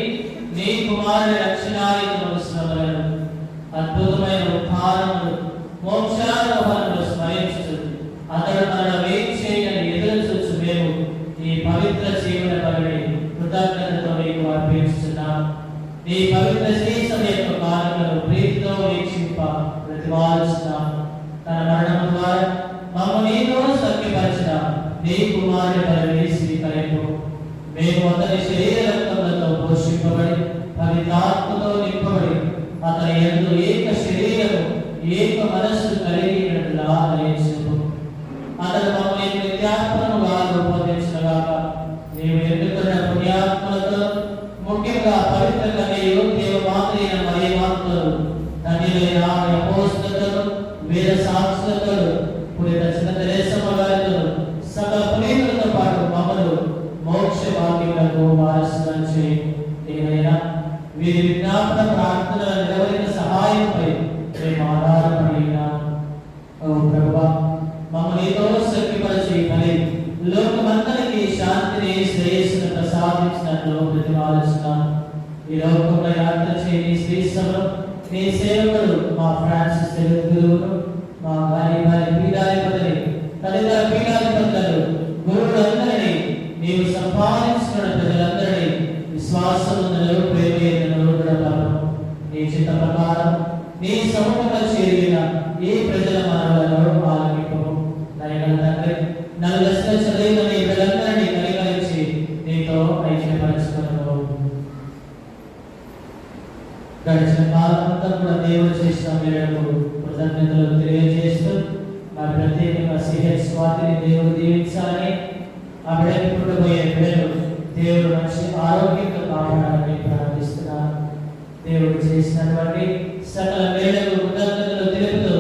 నీ కుమారుని రక్షణాయుధములు శ్రమలను, అద్భుతమైన ఉద్ధారములు, మోక్షారోహణలు స్మరించుతుంది. అతడు తన వేచి చేయని ఎదురు చూచు మేము ఈ పవిత్ర జీవన బలిని కృతజ్ఞతతో నీకు అర్పించుతున్నాం. నీ పవిత్ర శ్రీసం యొక్క కార్యములను ప్రీతితో వీక్షింప ప్రతిపాదిస్తున్నాం. తన మరణం ద్వారా మమ్మ నీతో సఖ్యపరిచిన నీ కుమారుని బలిని స్వీకరింపు. మేము అతని శరీర రక్తములతో పోషింపబడి పవిత్రాత్మతో నింపబడి అతని యందు ఏక శరీరము ఏక మనస్సు కలిగినట్లా దయచేయము. అతడు మమ్మల్ని నిత్యాత్మనుగా రూపొందించగాక నీవు ఎన్నుకున్న పుణ్యాత్మలతో, ముఖ్యంగా పవిత్ర కన్యయు దేవమాతైన మరియమాతతో, ధన్యులైన అపోస్తలులు, వేద సాక్షులతో, పునీత చిన్న తెరేసమ్మ గారితో, సకల పునీతులతో పాటు మమ్మల్ని మోక్ష భాగ్యములకు వారసులను చేయి. ఏదైనా వీరి విజ్ఞాపన ప్రార్థనల నిరవధిక సహాయంపై మేము ఆధారపడినాం. ఓ ప్రభువా, మమ్మల్ని నీతో శక్తిపరిచి మరి లోకమందరికి శాంతిని శ్రేయస్సును ప్రసాదించినట్లు ప్రతిపాదిస్తున్నాం. ఈ లోకంలో యాత్ర చేయని శ్రీ సభలో నీ సేవకుడు మా ఫ్రాన్సిస్ గురువును, మా గాలి పీఠాధిపతిని, తదితర పీఠాధిపతులను, గురువులందరినీ, నీవు సంపాదించిన ప్రజలందరినీ విశ్వాసములను ప్రేమను నీ చిత్త ప్రకారం నీ సముఖంలో చేరిన ఈ ప్రజల మనవలను ఆలకింపము. దయగల తండ్రి, నలుదశల చదివిన నీ బిడ్డలందరినీ కనికరించి నీతో ఐక్యపరచుకున్నావు. గడిచిన కాలమంతా కూడా దేవుడు చేసిన మేరకు కృతజ్ఞతలు తెలియజేస్తూ మరి ప్రత్యేకంగా సిహెచ్ స్వాతిని దేవుడు దీవించాలని, ఆ బిడ్డకి పుట్టబోయే బిడ్డలు దేవుడు మంచి ఆరోగ్యంగా కాపాడాలని ప్రార్థిస్తున్నాను. దేవుడు చేసినటువంటి సకల మేలకు కృతజ్ఞతలు తెలుపుతూ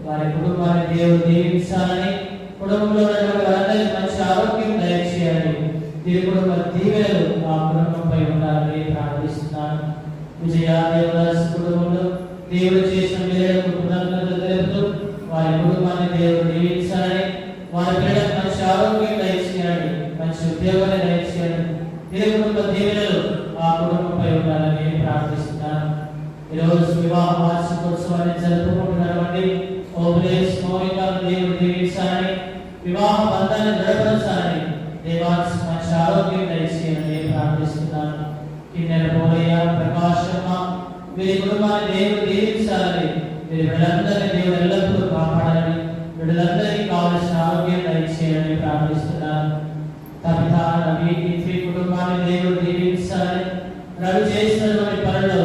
వారి కుటుంబాన్ని దేవుడు దీవించాలని, కుటుంబంలో ఉన్నటువంటి వారందరికీ మంచి ఆరోగ్యం దయచేయాలని, దీని కుటుంబ దీవెనలు ఆ కుటుంబంపై ఉండాలని ప్రార్థిస్తున్నాను. విజయ దేవదాస్ కుటుంబంలో దేవుడు చేసిన మేలకు కృతజ్ఞతలు తెలుపుతూ వారి కుటుంబాన్ని దేవుడు దీవించాలని, వారి పిల్లలకు మంచి ఆరోగ్యం దయచేయాలని, మంచి ఉద్యోగాన్ని దయచేయాలని, దీని కుటుంబ దీవెనలు ఆ కుటుంబంపై ఉండాలని ప్రార్థిస్తున్నాను. ఈరోజు వివాహ వార్షికోత్సవాన్ని జరుపుకుంటున్నటువంటి ఓబ్లేస్ మౌనికను దేవుడు దీవించాలని, వివాహ బంధాన్ని దృఢపరచాలని, దేవానికి మంచి ఆరోగ్యం దయచేయాలని ప్రార్థిస్తున్నాను. కిన్నెర పోలయ్య, ప్రకాశమ్మ వీరి కుటుంబాన్ని దేవుడు దీవించాలని, వీరి బిడ్డలందరినీ దేవుడు ఎల్లప్పుడూ కాపాడాలని, బిడ్డలందరికీ కావలసిన ఆరోగ్యం దయచేయాలని ప్రార్థిస్తున్నాను. కవిత, రవి, ఇత్రి కుటుంబాన్ని దేవుడు దీవించాలని, రవి చేసినటువంటి పనులు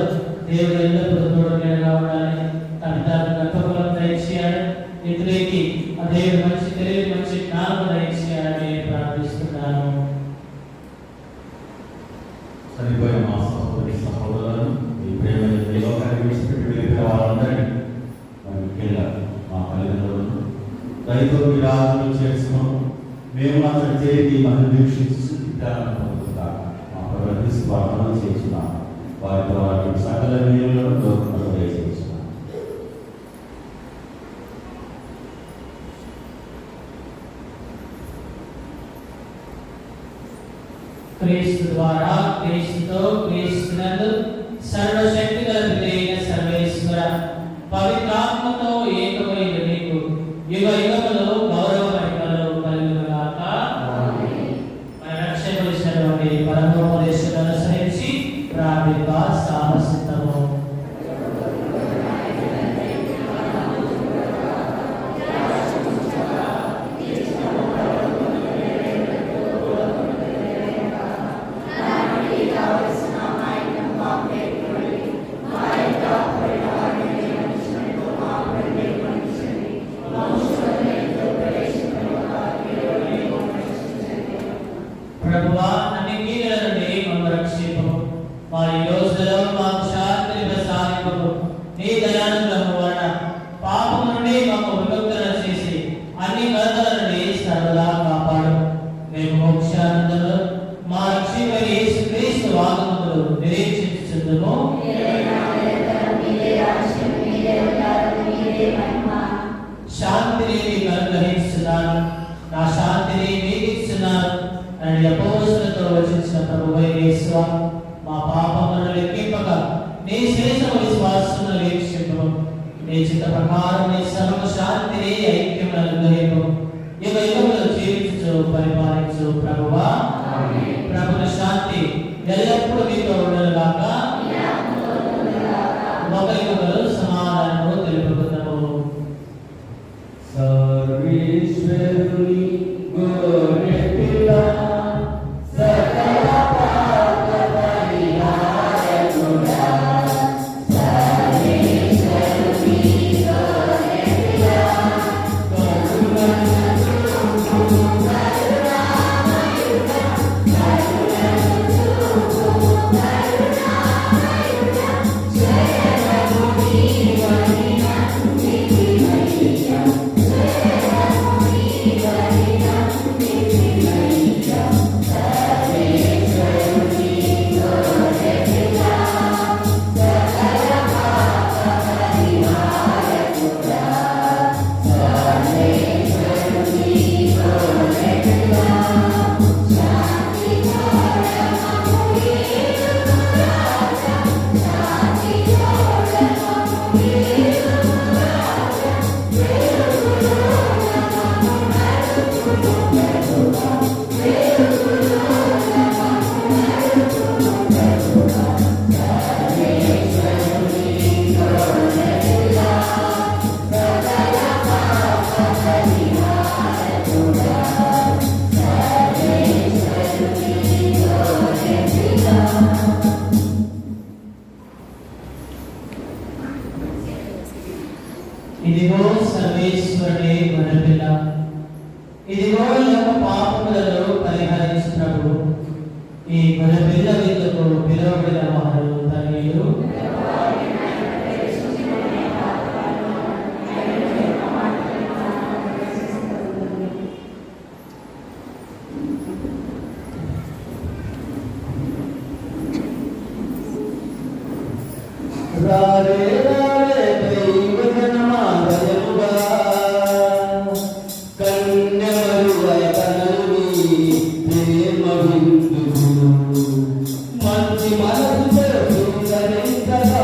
దేవుడు ఎల్లప్పుడూ తోడుగా ఉండాలని, కవిత గర్భఫలం దయచేయాలని, ఇతరులకి ఆ దేవుడు మంచి తెలివి, మంచి జ్ఞానం దయచేయాలని ప్రార్థిస్తున్నాను. సరిపోయిన మా సహోదరి సహోదరులను ఈ ప్రేమ లోకానికి దయతో విరాజులు చేసుకుని మేము అతని చేతి మనం వీక్షించి విధానం పొందుతాం. మా ప్రవర్తిస్తూ వర్ణన చేస్తున్నాం. వారితో వారికి సకల నీళ్ళను లోకంలో దయచేస్తున్నాం. క్రీస్తు ద్వారా క్రీస్తుతో క్రీస్తునందు సర్వశక్తి గల పితైన సర్వేశ్వర పవిత్రాత్మతో ఏకమైన నీకు యుగ యుగములో గౌరవ మహిమలు కలుగుగాక. మన రక్షకుడిచ్చినటువంటి పరమోపదేశాలను అనుసరించి ప్రార్థిక సాహసితము. ప్రభువా అన్ని కీడుల నుండి మమ్మ రక్షింపము. మా ఈ రోజులలో మాకు శాంతిని ప్రసాదింపము. నీ దయానుగ్రహము వలన పాపము నుండి మాకు విముక్తులను చేసి అన్ని కలతల నుండి సర్వదా కాపాడు. మేము మోక్షానందంలో మా రక్షకుడైన యేసుక్రీస్తు వాగ్దానములు నిరీక్షించుచుందుము. శాంతిని మీకు అనుగ్రహిస్తున్నాను, నా శాంతిని మీకు ఇస్తున్నాను అని అపోస్తలులతో వచించిన ప్రభువైన యేసువా, మా పాపములను లెక్కింపక నీ శేషము విశ్వాసమును వీక్షింపము. నీ చిత్త ప్రకారం నీ సర్వ శాంతిని ఐక్యమును అనుగ్రహింపము. యుగ యుగములు జీవించు పరిపాలించు ప్రభువా. ప్రభుని శాంతి ఎల్లప్పుడూ మీతో ఉండనుగాక. ఒకరికొకరు సమాధానము తెలుపుకుందాము. సర్వేశ్వరుని గొర్రెపిల్ల సకల పాప పరిహారకుడా, సర్వేశ్వరుని గొర్రెపిల్ల కరుణను చూపు కరుణామయుడా, కరుణను చూపు కరుణామయుడా, జయము నీవని నమ్మితినయ్యా, జయము నీవని నమ్మితినయ్యా, సర్వేశ్వరుని గొర్రెపిల్ల సకల పాప పరిహారకుడా, సర్వేశ్వరుని గొర్రెపిల్ల శాంతి తోరణము వీరుము రాజా, శాంతి తోరణము వీరుము రాజా, వెలుగులో నమము నడుపును ప్రభువా, వెలుగులో నమము నడుపును ప్రభువా, సర్వేశ్వరుని గొర్రెపిల్ల సకల పాప పరిహారకుడా, సర్వేశ్వరుని గొర్రెపిల్ల. ఇదిగో సర్వేశ్వరుడే గొర్రెపిల్ల, ఇదిగో లోక పాపములను పరిహరించు ప్రభువు. ఈ గొర్రెపిల్ల విందుకు పిలువబడిన వారు ధన్యులు. రారే రారే దైవజనమా దయముగా, కన్యమరువై కనలుని ప్రేమ విందులు, మంచి మనసుతో సుందరించగా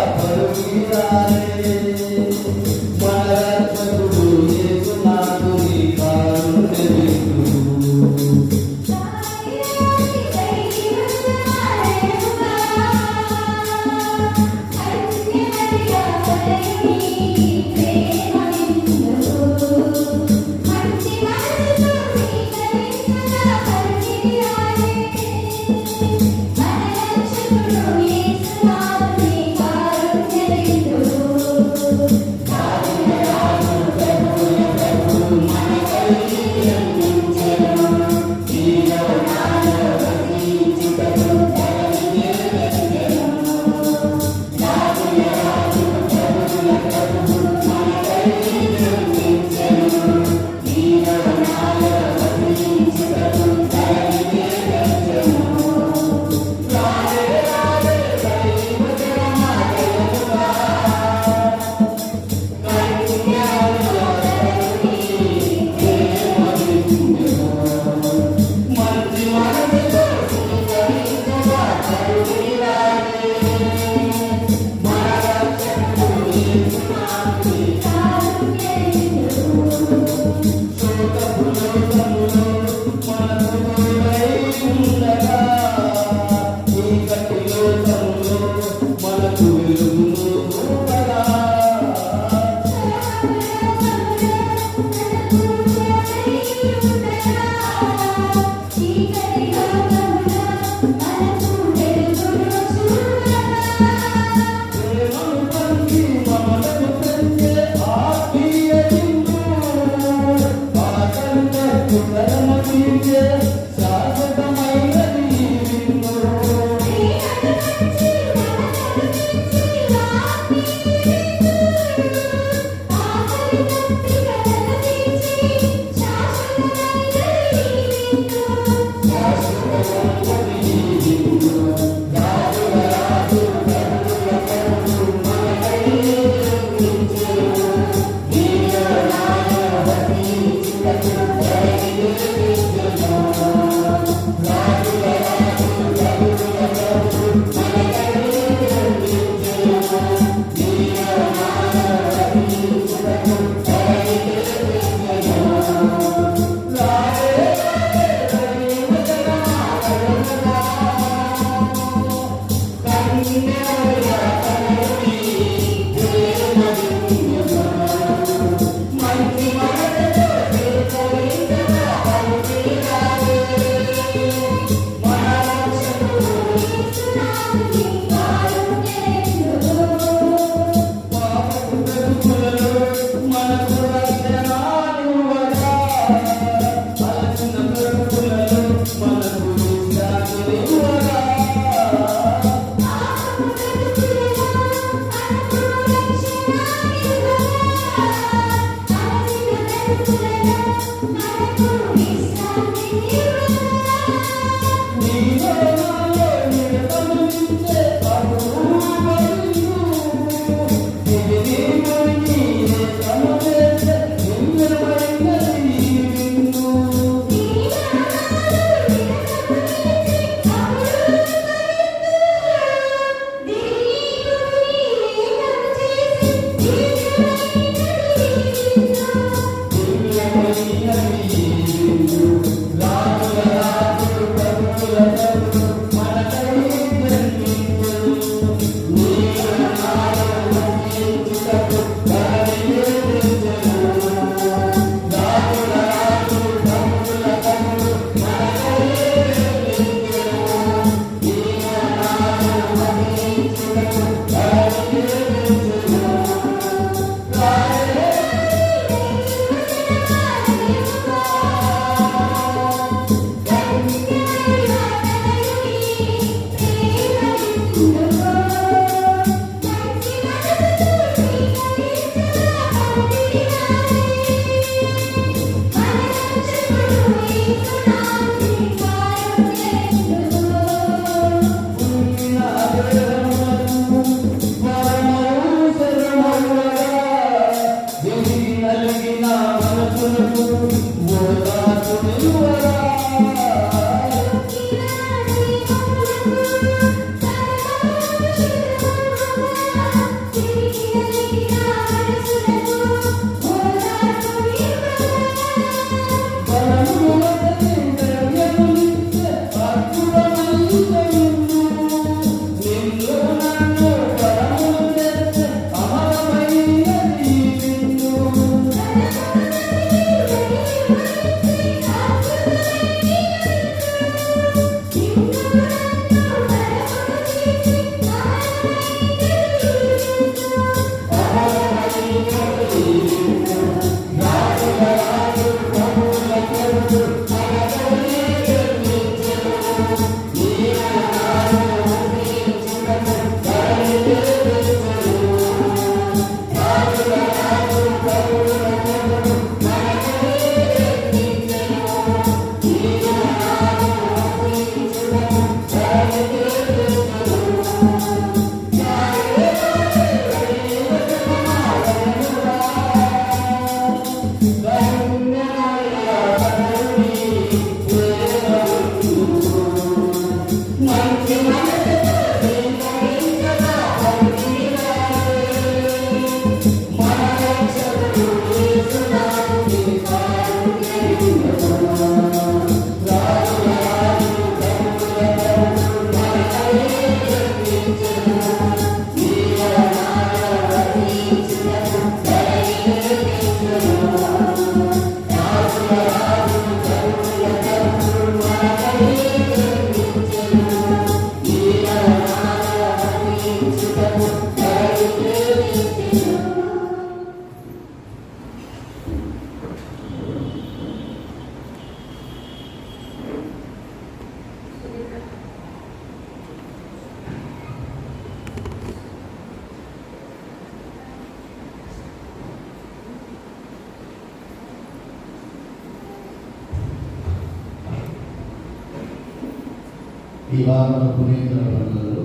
ఈ వారంలో పునీతుల పండుగలు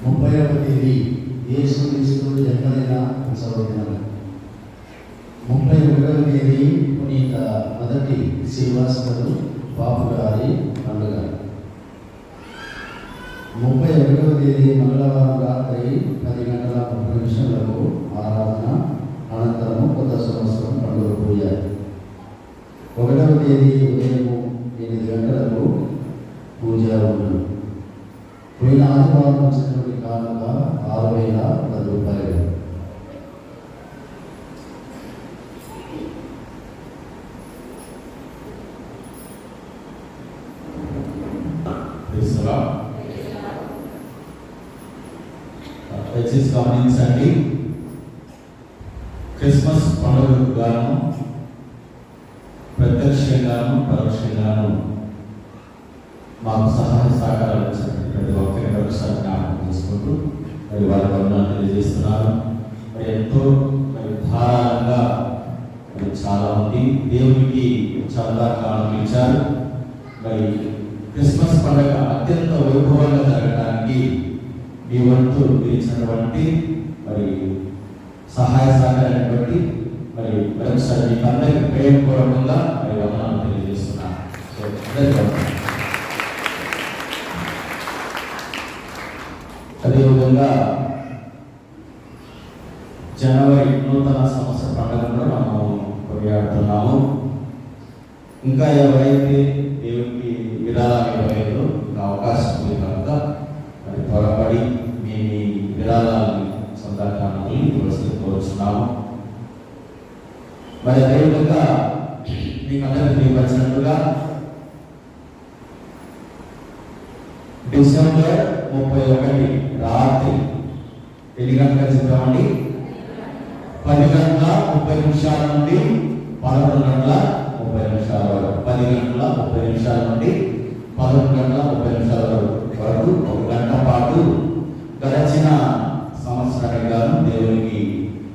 30వ తేదీ యేసుక్రీస్తు జన్మదిన ఉత్సవ దినం, 31వ తేదీ పునీత మొదటి శ్రీవాస్తవులు బాపు గారి పండుగ, 31వ తేదీ మంగళవారం రాత్రి 10:30 ఆరాధన, అనంతరం కొత్త సంవత్సరం పండుగ పూజ. 1వ తేదీ ఉదయం 8 గంటలకు పూజ ఉంది. పోయిన ఆదివారం వచ్చినటువంటి కానుక 6,010 రూపాయలు. దయచేసి గమనించండి, క్రిస్మస్ పండుగకు గాను ప్రత్యక్షంగాను పరోక్షంగాను మాకు సహాయ సహకారాలు ఇచ్చారు. ప్రతి ఒక్కరిని ఒకసారి జ్ఞాపకం చేసుకుంటూ మరి వారి వర్ణాలు తెలియజేస్తున్నారు. మరి ఎంతో మరి ధారాళంగా మరి చాలా మంది దేవునికి చాలా కాలం ఇచ్చారు. మరి క్రిస్మస్ పండుగ అత్యంత వైభవంగా జరగడానికి మీ వంతు ఇచ్చినటువంటి మరి సహాయ సహకారాన్ని బట్టి మరి మరొకసారి మీకు అందరికీ ప్రేమపూర్వకంగా మరి వందనాలు తెలియజేస్తున్నాను. సో అదేవిధంగా జనవరి నూతన సంవత్సర పండుగను మనము కొనియాడుతున్నాము. ఇంకా ఎవరైతే దేవునికి విరాళాలు ఇవ్వలేదో ఇంకా అవకాశం ఉంది కనుక మరి త్వరపడి మీ విరాళాలని సొంత కానుకలు ఇవ్వాల్సి కోరుచున్నాము. మరి అదేవిధంగా మీకు అందరికీ తెలియపరిచినట్టుగా డిసెంబర్ 31 రాత్రి ఎన్ని గంటలకు చెప్పామండి? 10:30 నుండి 11:30 వరకు, 10:30 నుండి 11:30 వరకు 1 గంట పాటు గడిచిన సంవత్సరానికి గాను దేవునికి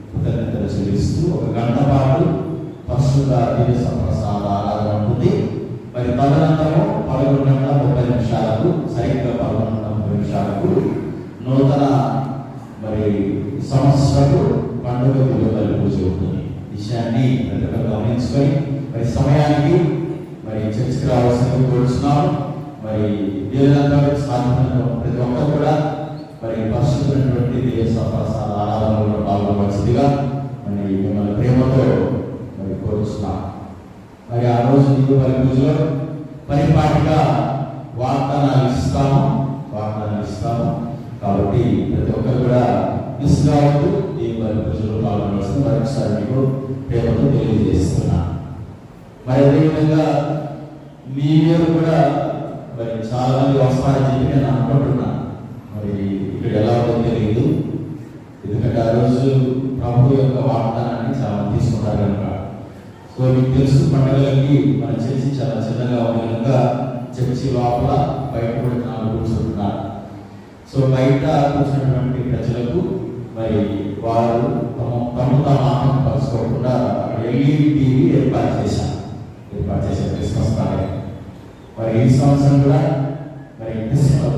కృతజ్ఞతలు చెల్లిస్తూ 1 గంట పాటు పరిశుద్ధ దివ్య సప్రసాద ఆరాధన ఉంటుంది. మరి తదనంతరం 11:30 సరిగ్గా 11:30 నూతన మరి సంవత్సరపు పండుగ దివ్యబలి పూజ ఉంటుంది. విషయాన్ని ప్రతి ఒక్కరు గమనించుకొని మరి సమయానికి మరి చర్చికి రావాల్సింది కోరుచున్నాము. మరి దేవులందరూ సాధ్యమైన ప్రతి ఒక్కరు కూడా మరి పరిశుద్ధమైనటువంటి దివ్య సప్రసాద ఆరాధనలో పాల్గొనవలసిందిగా మరి మిమ్మల్ని ప్రేమతో మరి కోరుచున్నాం. మరి ఆ రోజు దివ్యబలి పూజలో పరిపాటిగా వాగ్దానాలు ఇస్తాము. కాబట్టి ప్రతి ఒక్కరు కూడా మిస్ కావద్దు. దివ్యబలి పూజలో పాల్గొనవలసింది మరొకసారి మీకు ప్రేమతో తెలియజేస్తున్నాను. మరి అదేవిధంగా మీ మీద కూడా మరి చాలా మంది వస్తారని చెప్పి నేను అనుకుంటున్నాను. మరి ఇక్కడ ఎలా ఉందో తెలియదు, ఎందుకంటే ఆ రోజు ప్రభు యొక్క వాగ్దానాన్ని చాలా మంది తీసుకుంటారు కనుక. సో మీకు తెలుసు, పండుగలకి మన చర్చి చాలా చిన్నగా ఉంది కనుక చర్చి లోపల బయట కూడా 4 కూర్చుంటున్నారు. సో బయట కూర్చున్నటువంటి ప్రజలకు మరి వారు తాము ఆటంకపరచుకోకుండా ఎల్ఈడి టీవీ ఏర్పాటు చేశారు క్రిస్మస్ పండుగ. మరి ఈ సంవత్సరం కూడా మరి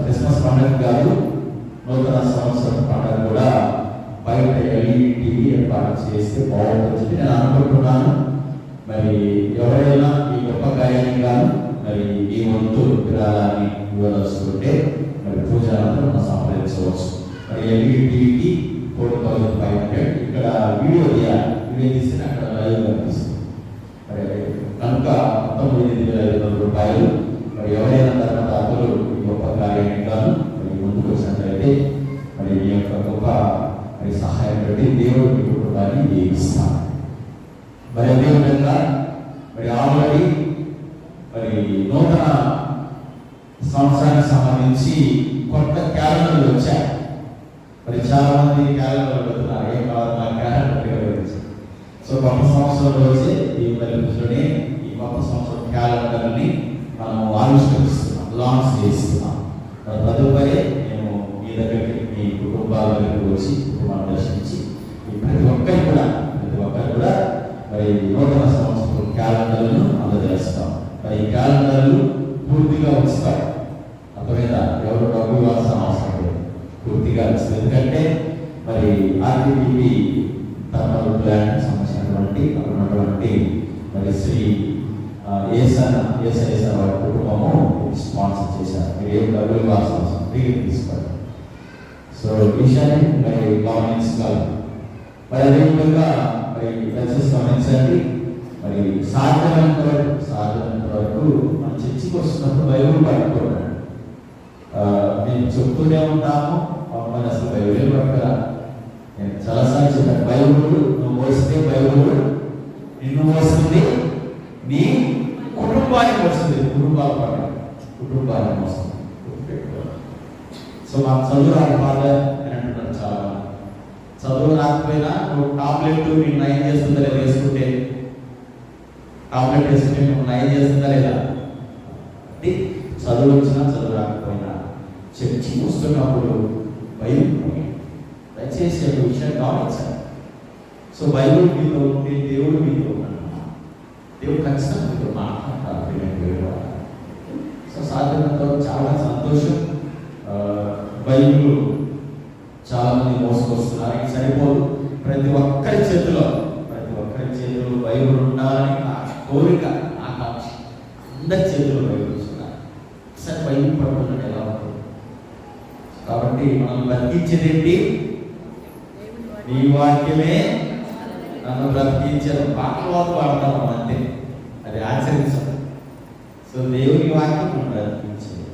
క్రిస్మస్ పండుగ కాదు, నూతన సంవత్సరం పండుగ కూడా బయట ఎల్ఈడి టీవీ ఏర్పాటు చేస్తే బాగుంటుంది నేను అనుకుంటున్నాను. మరి ఎవరైనా ఈ గొప్ప కార్యాన్ని కాదు మరి ఈ వంతు విరాళాన్ని ఇవ్వదలుచుకుంటే మరి పూజ మనం సంప్రదించవచ్చు. మరి ఎల్ఈడి టీవీకి 4,500 ఇక్కడ వీడియో తీస్తే అక్కడ లైవ్ కనిపిస్తుంది. మరి కనుక 19,500 రూపాయలు. మరి ఎవరైనా ధర్మదాతలు ఈ గొప్ప కార్యాన్ని కాదు మరి ముందుకు వచ్చినట్లయితే మరి ఈ యొక్క గొప్ప మరి సహాయం పెట్టి దేవుడు మీ కుటుంబాన్ని దీవిస్తాను. మరి అదేవిధంగా మరి ఆల్రెడీ మరి నూతన సంవత్సరానికి సంబంధించి కొత్త క్యాలెండర్లు వచ్చాయి. మరి చాలా మంది క్యాలెండర్లు పెడుతున్నారు, ఏం కావాలి నా క్యాలెండర్ గురించి. సో కొత్త సంవత్సరం రోజే ఈ పరిస్థితిలోనే ఈ కొత్త సంవత్సరం క్యాలెండర్ని మనం ఆవిష్కరిస్తున్నాం, లాంచ్ చేస్తున్నాం. మరి తదుపరి మేము మీ దగ్గరికి మీ కుటుంబాల దగ్గరికి వచ్చి కుటుంబాన్ని దర్శించి ప్రతి ఒక్కరు కూడా మరి నూతన సంవత్సరం క్యాలెండర్లను అందజేస్తాం. మరి ఈ క్యాలెండర్లు పూర్తిగా ఉంచుతాం. ఇవి థర్మల్ ప్లాంట్ సంబంధించినటువంటి అక్కడ ఉన్నటువంటి మరి శ్రీ ఏసఐ వారి కుటుంబము స్పాన్సర్ చేశారు. మీరు ఏం డబ్బులు కావాల్సిన అవసరం ఫ్రీగా తీసుకోండి. సో విషయాన్ని మరి గమనించగలరు. మరి అదేవిధంగా మరి దయచేసి గమనించండి. మరి సాధ్యమైనంత వరకు మనం చర్చికి వస్తున్నప్పుడు బైబిల్ పట్టుకోండి. మేము చెప్తూనే ఉంటాము, మరి అసలు బైబిల్ పట్టుకురా. నేను చాలాసార్లు చెప్పాను, బైబిల్ నువ్వు మోస్తే బైబిల్ నిన్ను మోస్తుంది, నీ కుటుంబానికి వస్తుంది. కుటుంబాన్ని మోస్తుంది. సో మాకు చదువు రాకపోతే అని అంటున్నారు చాలా మంది. చదువు రాకపోయినా నువ్వు టాబ్లెట్ నేను నయం చేస్తుందా లేదా వేసుకుంటే, టాబ్లెట్ వేసుకుంటే నువ్వు నయం చేస్తుందా లేదా అంటే చదువు వచ్చినా చదువు రాకపోయినా చర్చి వస్తున్నప్పుడు బైబిల్ దయచేసి ఒక విషయం గమనించాలి. సో బైబిల్ మీతో ఉంటే దేవుడు మీతో ఉన్నాడు. దేవుడు ఖచ్చితంగా మీతో మాట్లాడతారు. సో సాధ్యమైనంత చాలా సంతోషం. బైబిల్ చాలా మంది మోసుకొస్తున్నారు. ఇది సరిపోదు. ప్రతి ఒక్కరి చేతిలో బైబిల్ ఉండాలని నా కోరిక, ఆకాంక్ష. అందరి చేతిలో బైబిల్ ఇస్తున్నారు. ఒకసారి బైబిల్ పడుతున్నాడు ఎలా ఉంటుంది. కాబట్టి మనం బ్రతికించేది ఏంటి? నీ వాక్యమే నన్ను బ్రతికించారు. పాటలు పాడతాం అంతే, అది ఆచరించాలి. సో దేవుని వాక్యం మనం బ్రతికించాలి.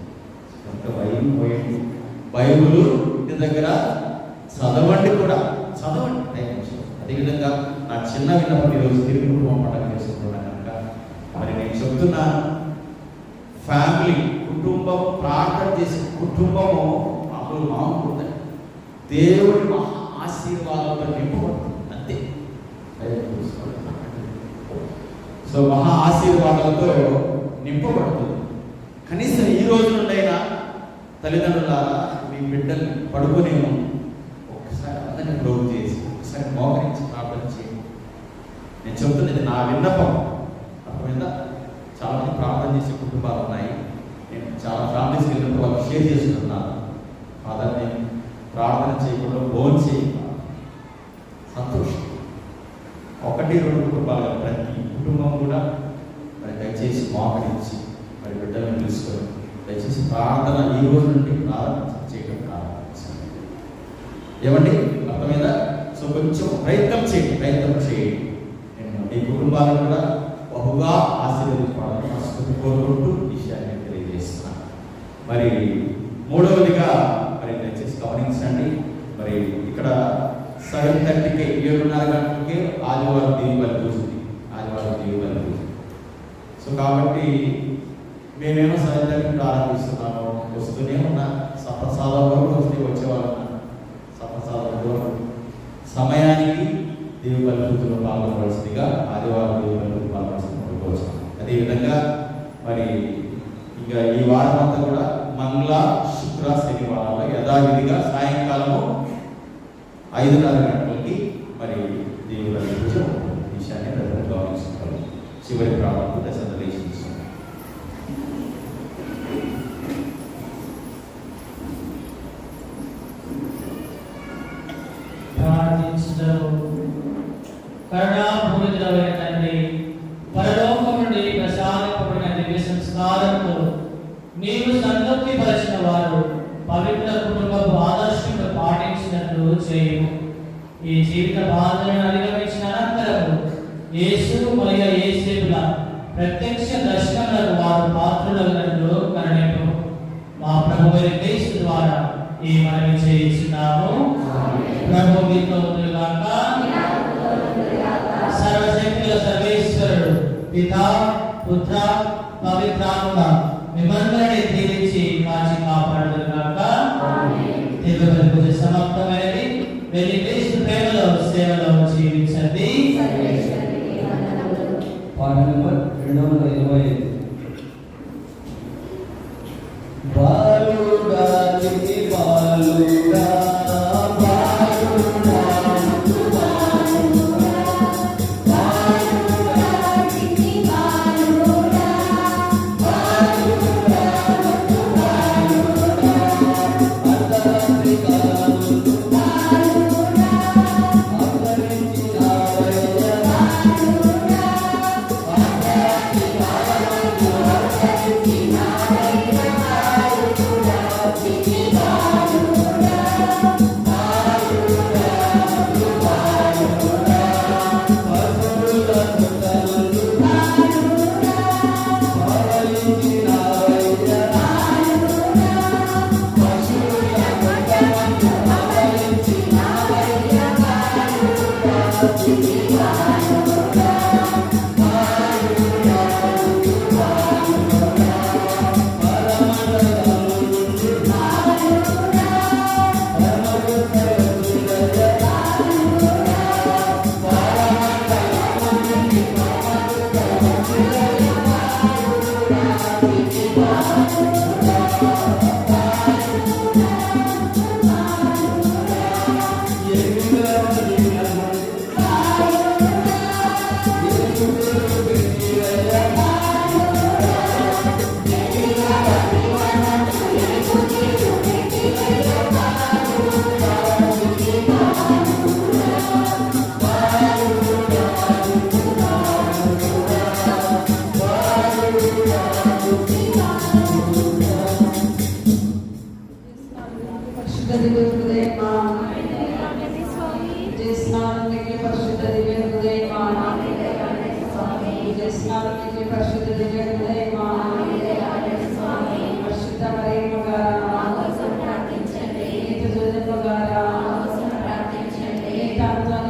కనుక బైబిల్ పోయింది. బైబిల్ ఇంటి దగ్గర చదవండి, కూడా చదవండి. అదేవిధంగా నా చిన్న విన్నప్పుడు ఈరోజు తిరిగి కుటుంబం పండుగ చేసుకుంటున్నాను కనుక మరి నేను చెప్తున్నాను, ఫ్యామిలీ కుటుంబం ప్రార్థన చేసే కుటుంబము మామూలు దేవుడి మహా ఆశీర్వాదాలతో నింపబడుతుంది అంతే. సో మహా ఆశీర్వాదాలతో నింపబడుతుంది. కనీసం ఈ రోజు నుండైనా తల్లిదండ్రులారా మీ బిడ్డల్ని పడుకునేమో ఒకసారి అందరినీ ప్రోగు చేసి ఒకసారి మోకరించి ప్రార్థన చేయండి. నేను చెప్తున్నది నా విన్నపం. అర్థమైందా? చాలా మంది ప్రార్థన చేసే కుటుంబాలు ఉన్నాయి. నేను చాలా ఫ్యామిలీస్కి వెళ్ళినప్పుడు వాళ్ళు షేర్ చేసుకుంటున్నాను. ఫాదర్, నేను ప్రార్థన చేయకుండా భోజనం చేయకుండా సంతోషం. 1-2 కుటుంబాలు, ప్రతి కుటుంబం కూడా మరి దయచేసి మోకరించి మరి బిడ్డలను పిలుచుకొని దయచేసి ప్రార్థన ఈ రోజు నుండి చేయడం ప్రారంభించండి. ఏమండి, అర్థమైందా? సో కొంచెం ప్రయత్నం చేయండి. నేను ఈ కుటుంబాలను కూడా బహుగా ఆశీర్వదించాలని మనస్ఫూర్తి కోరుకుంటూ విషయాన్ని తెలియజేస్తున్నాను. మరి మూడవదిగా మరి దయచేసి గమనించండి. మరి ఇక్కడ 7:30కి 7:30 గంటలకి ఆదివారం దేవుని పూజుంది. సో కాబట్టి మేమేమో 7:30 ప్రారంభిస్తున్నాము. వస్తూనే ఉన్నా సప్రసాదాల వరకు వస్తే వచ్చేవాళ్ళం. సప్రసాదాల సమయానికి దేవుని పూజలో పాల్గొనవలసిందిగా ఆదివారం దేవుని పాల్గొనవలసిందిగా కోరుతున్నాం. అదేవిధంగా మరి ఇంకా ఈ వారం అంతా కూడా మంగళ, శుక్ర, శనివారాల్లో యథావిధిగా సాయంకాలము 5:30 గంటలకి మరి దేవుని పూజ విషయాన్ని ప్రజలు గమనిస్తున్నారు. చివరి ప్రారంభం దశలేషిస్తున్నాం. కరుణాపూరితుడైన తండ్రి, పరలోకం నుండి ప్రసాదింపబడిన దివ్య సంస్కారంతో నీవు సంతృప్తి పరిచిన వారు పవిత్ర కుటుంబపు ఆదర్శంగా పాటించినట్లు చేయము. ఈ జీవిత బాధలను అధిగమించిన అనంతరము యేసు మరియు యేసేపుల ప్రత్యక్ష దర్శనములకు వారు పాత్రులైనట్లు కరుణింపు. మా ప్రభువైన క్రీస్తు ద్వారా ఈ మనవి చేయించున్నాము. ప్రభు మీతో ఉండుగాక. సర్వశక్తుల సర్వేశ్వరుడు పితా, పుత్ర, పవిత్రాత్మ మిమ్మల్ని దీవించి కాచి కాపాడుగాక. దేవుని పూజ సమాప్తమైనది. వెళ్ళి క్రీస్తు ప్రేమలో సేవలో జీవించండి. పాట నెంబర్ 225. బాలుడా నీ బాలుడా ప్రభుత్వం